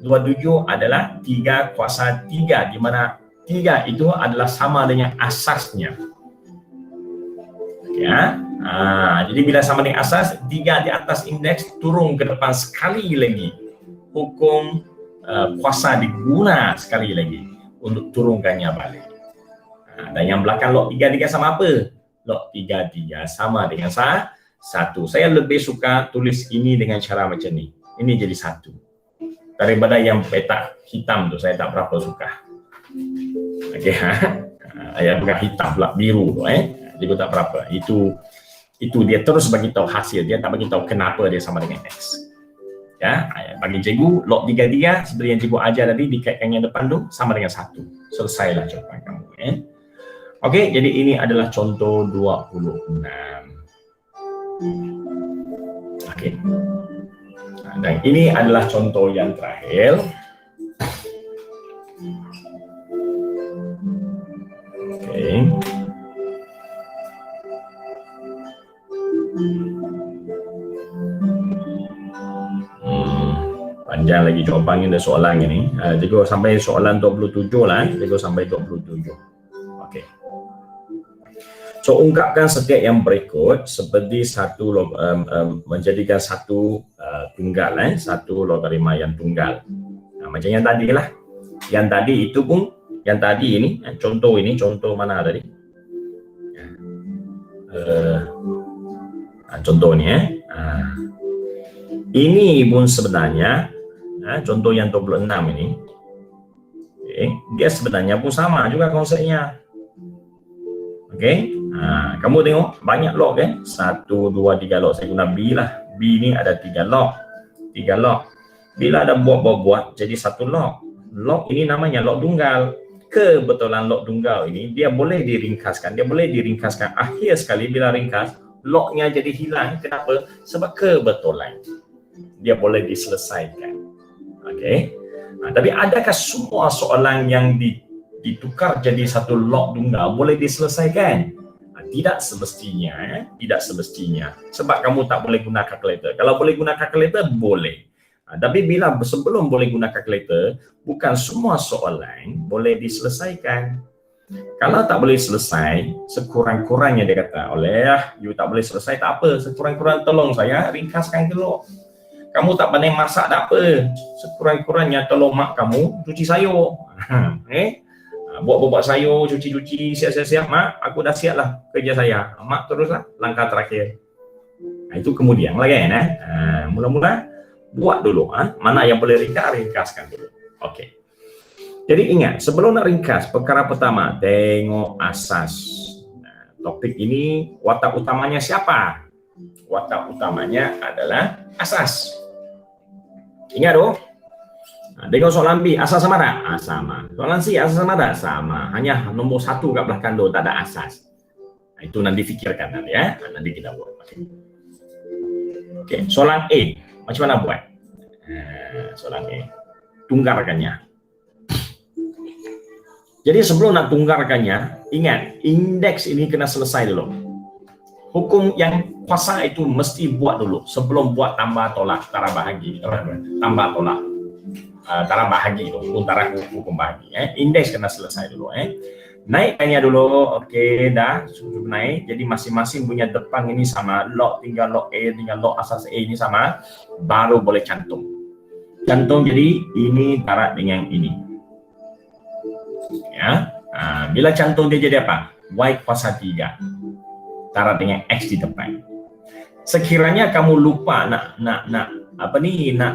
27 adalah 3 kuasa 3, di mana 3 itu adalah sama dengan asasnya. Ya. Jadi bila sama dengan asas, 3 di atas indeks turun ke depan sekali lagi. Hukum kuasa diguna sekali lagi untuk turunkannya balik. Dan yang belakang log 3 sama apa? Log 3 sama dengan 1. Saya lebih suka tulis ini dengan cara macam ni. Ini jadi 1. Daripada yang petak hitam tu, saya tak berapa suka. Okey, yang bukan hitam pula, biru tu Dia tak berapa. Itu dia terus bagi tahu hasil, dia tak bagi tahu kenapa dia sama dengan X. Ya, bagi cikgu log 3 seperti yang cikgu ajar tadi, dikaitkan yang depan tu sama dengan 1. Selesailah jawapan kamu Okey, jadi ini adalah contoh 26. Okey. Dan ini adalah contoh yang terakhir. Okey. Panjang lagi jawapannya dan soalannya ni. Cikgu sampai soalan 27 lah. Cikgu sampai 27. Okey. So ungkapkan setiap yang berikut seperti menjadikan satu tunggal, satu logaritma yang tunggal. Macam yang tadi lah. Yang tadi itu pun, yang tadi ini, contoh mana tadi? Contoh ni ini pun sebenarnya contoh yang 26 ini, dia sebenarnya pun sama juga konsepnya. Okey. Kamu tengok banyak log 1, 2, 3 log. Saya guna B lah. B ni ada 3 log. 3 log. Bila ada buat jadi 1 log. Log ini namanya log tunggal. Kebetulan log tunggal ini dia boleh diringkaskan. Akhir sekali bila ringkas, lognya jadi hilang. Kenapa? Sebab kebetulan dia boleh diselesaikan. Okey. Tapi adakah semua soalan yang ditukar jadi satu log tunggal boleh diselesaikan? Tidak semestinya, tidak semestinya. Sebab kamu tak boleh guna kalkulator. Kalau boleh guna kalkulator, boleh. Tapi bila sebelum boleh guna kalkulator, bukan semua soalan boleh diselesaikan. Kalau tak boleh selesai, sekurang-kurangnya dia kata, you tak boleh selesai, tak apa, sekurang-kurang tolong saya ringkaskan dulu. Kamu tak pandai masak, tak apa, sekurang-kurangnya tolong mak kamu cuci sayur. Buat sayur, cuci-cuci, siap-siap, mak, aku dah siap lah kerja saya. Mak teruslah, langkah terakhir. Itu kemudian lah kan, mula-mula buat dulu, mana yang boleh ringkaskan dulu. Okey. Jadi ingat, sebelum nak ringkas, perkara pertama, tengok asas. Topik ini, watak utamanya siapa? Watak utamanya adalah asas. Ingat tu. Tengok soalan B, asas sama tak? Sama. Soalan C, asas sama tak? Sama. Hanya nombor 1 kat belakang tu, tak ada asas. Itu nanti fikirkan nanti ya. Nanti kita buat. Okey, soalan A. Macam mana buat? Soalan A. Tunggarkannya. Jadi sebelum nak tunggarkannya, ingat, indeks ini kena selesai dulu. Hukum yang kuasa itu mesti buat dulu. Sebelum buat tambah tolak, tara bahagi. Tambah tolak. Tara bahagi itu, tara hukum bahagi. Indeks kena selesai dulu. Naikkannya dulu, okey, dah, sudah naik. Jadi masing-masing punya depan ini sama. Log tinggal log A, tinggal log asas A ini sama. Baru boleh cantum. Cantum jadi ini tara dengan ini. Ya, bila cantum dia jadi apa? Y kuasa 3 tara dengan X di depan. Sekiranya kamu lupa nak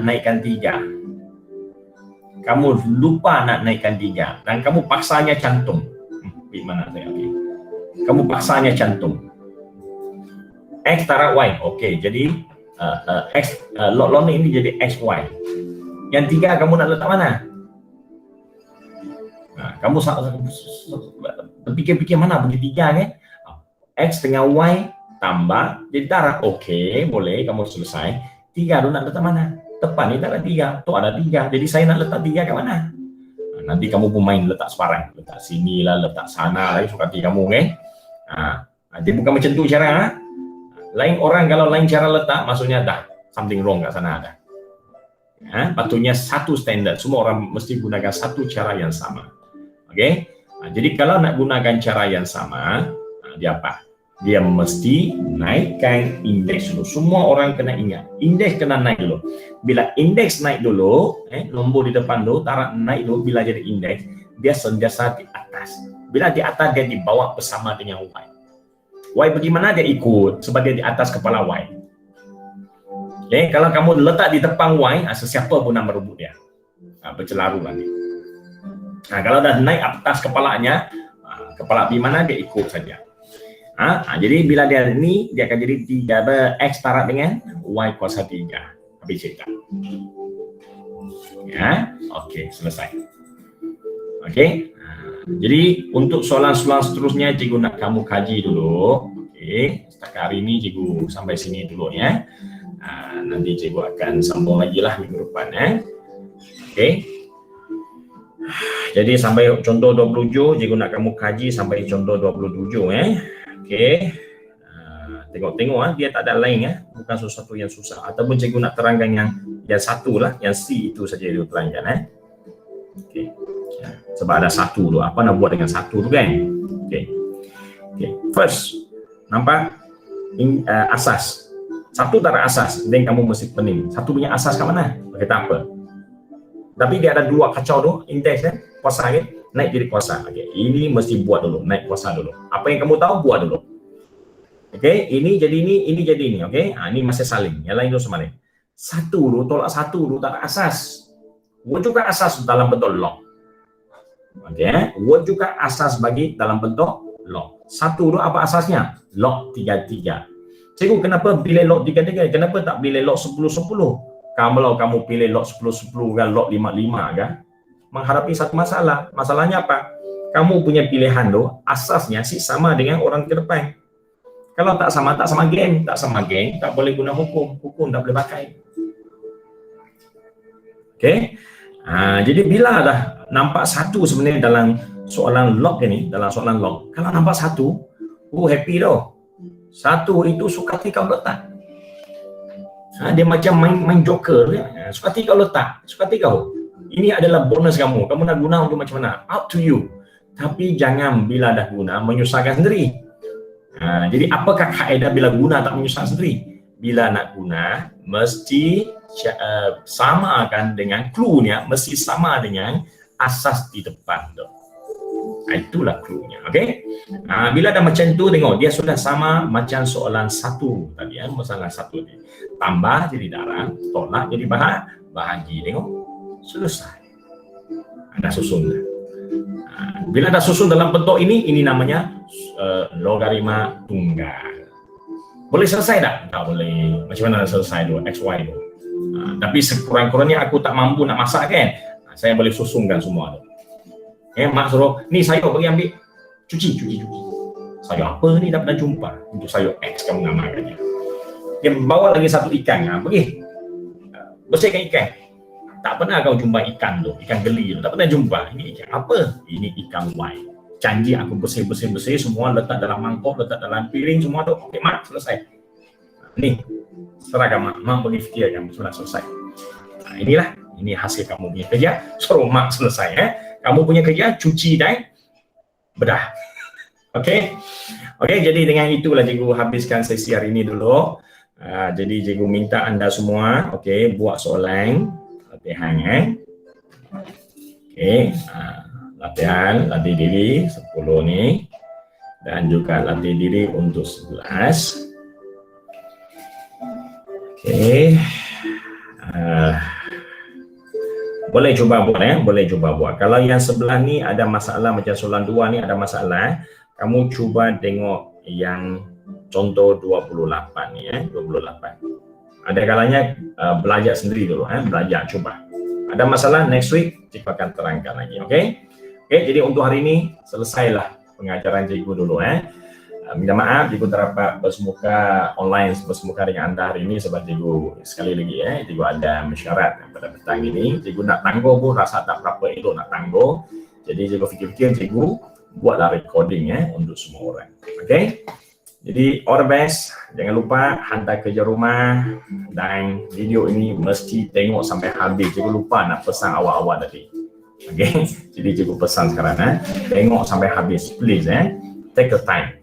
naikkan 3, kamu lupa nak naikkan 3 dan kamu paksanya cantum. Di mana saya? Okay. Kamu paksanya cantum X tara Y. Okey, jadi X log ini jadi XY. Yang 3 kamu nak letak mana? Kamu berfikir-fikir mana bagi 3 kan? X dengan Y tambah jadi darah. Okey, boleh kamu selesai. 3 tu nak letak mana? Depan ni tak ada 3, tu ada 3. Jadi saya nak letak 3 kat mana? Nanti kamu pun main letak separang. Letak sini lah, letak sana lah, suka hati kamu kan? Nanti bukan macam tu cara. Lain orang kalau lain cara letak, maksudnya dah something wrong kat sana dah. Patutnya satu standard. Semua orang mesti gunakan satu cara yang sama. Okey. Jadi kalau nak gunakan cara yang sama, dia apa? Dia mesti naikkan indeks dulu. Semua orang kena ingat, indeks kena naik dulu. Bila indeks naik dulu, nombor di depan tu tarak naik dulu. Bila jadi indeks, dia sentiasa di atas. Bila di atas, dia dibawa bersama dengan Y. Y bagaimana dia ikut sebagai di atas kepala Y. Okay, kalau kamu letak di depan Y, sesiapa pun nak merebut dia. Bercelaru nanti. Kalau dah naik atas kepalanya, kepala di mana dia ikut saja. Jadi bila dia ni, dia akan jadi 3 X tarak dengan Y kuasa 3. Habis cerita. Ya, okey, selesai. Okey. Jadi untuk soalan-soalan seterusnya, cikgu nak kamu kaji dulu. Okey, setakat hari ini cikgu sampai sini dulu ya. Nanti cikgu akan sambung lagi lah minggu depan Okey. Jadi sampai contoh 27, cikgu nak kamu kaji sampai contoh 27 Okey. Tengok-tengok dia tak ada lain bukan sesuatu yang susah, ataupun cikgu nak terangkan yang satu lah, yang C itu saja dia terangkan Okey. Sebab ada satu tu, apa nak buat dengan satu tu kan? Okey. Okey. First, nampak asas. Satu tak ada asas, dan kamu mesti pening. Satu punya asas kat mana? Kata apa? Tapi dia ada 2 kacau tu, indeks kuasa naik jadi kuasa. Okey, ini mesti buat dulu, naik kuasa dulu. Apa yang kamu tahu buat dulu. Okey, ini jadi ini jadi ini, okey? Ini masih saling. Yang lain tu sama lain. Satu tu tolak satu tu tak ada asas. Buat juga asas dalam bentuk log. Okey, buat juga asas bagi dalam bentuk log. Satu tu apa asasnya? Log 33. Cikgu kenapa pilih log 33? Kenapa tak pilih log 10-10? Kalau kamu pilih log 10-10 kan, log 55 kan, menghadapi satu masalah. Masalahnya apa? Kamu punya pilihan tu asasnya sih sama dengan orang ke depan. Kalau tak sama geng. Tak sama geng, tak boleh guna hukum. Hukum tak boleh pakai. Okey. Jadi bila dah nampak satu sebenarnya dalam soalan log ini, dalam soalan log, kalau nampak satu, happy dah. Satu itu suka hati kau letak. Dia macam main joker Suka hati kau letak, suka hati kau. Ini adalah bonus kamu. Kamu nak guna untuk macam mana? Up to you. Tapi jangan bila dah guna menyusahkan sendiri. Jadi apakah kaedah bila guna tak menyusahkan sendiri? Bila nak guna mesti samakan dengan clue-nya, mesti sama dengan asas di depan tu. Itulah clue-nya, okey? Bila dah macam tu, tengok dia sudah sama macam soalan 1 tadi ya, masalah 1 ni. Tambah jadi darab, tolak jadi bahagi, tengok. Selesai. Anda susun dah. Bila dah susun dalam bentuk ini namanya logaritma tunggal. Boleh selesai tak? Tak boleh. Macam mana selesai tu? XY tu. Tapi sekurang-kurangnya aku tak mampu nak masak kan? Saya boleh susunkan semua tu. Mak suruh, ni sayur pergi ambil. Cuci. Sayur apa ni dah pernah jumpa? Untuk sayur X kamu namakannya. Dia bawa lagi satu ikan. Pergi. Bersihkan ikan. Tak pernah kau jumpa ikan tu, ikan geli tu. Tak pernah jumpa. Ini ikan apa? Ini ikan Y. Janji aku bersih semua, letak dalam mangkok, letak dalam piring semua tu. Okey mak, selesai. Ni, serahkan mak pergi fikirkan, sudah selesai. Ini hasil kamu punya kerja. Suruh mak selesai. Kamu punya kerja, cuci dan bedah. Okey? Okey, jadi dengan itulah cikgu habiskan sesi hari ini dulu. Jadi cikgu minta anda semua, okey, buat soalan. Latihan, Okey, latihan, latih diri 10 ni. Dan juga latih diri untuk 11. Okey. Boleh cuba buat boleh cuba buat. Kalau yang sebelah ni ada masalah macam soalan 2 ni ada masalah, kamu cuba tengok yang contoh 28 ni 28. Ada kalanya belajar sendiri dulu belajar coba. Ada masalah next week cikgu akan terangkan lagi, okey? Okey, jadi untuk hari ini selesailah pengajaran cikgu dulu minta maaf cikgu terdapat bersemuka online bersemuka dengan anda hari ini sebab cikgu sekali lagi cikgu ada mesyuarat pada petang ini. Cikgu nak tangguh pun rasa tak berapa elok nak tangguh. Jadi cikgu fikir-fikir cikgu buatlah recording untuk semua orang. Okey? Jadi all the best. Jangan lupa hantar kerja rumah dan video ini mesti tengok sampai habis. Cikgu lupa nak pesan awal-awal tadi. Okey? Jadi cikgu pesan sekarang tengok sampai habis please take your time.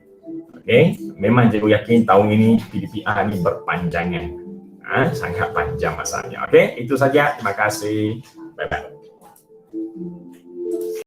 Okay, memang cikgu yakin tahun ini PDPR ni berpanjangan, sangat panjang masanya. Okay, itu saja. Terima kasih. Bye bye.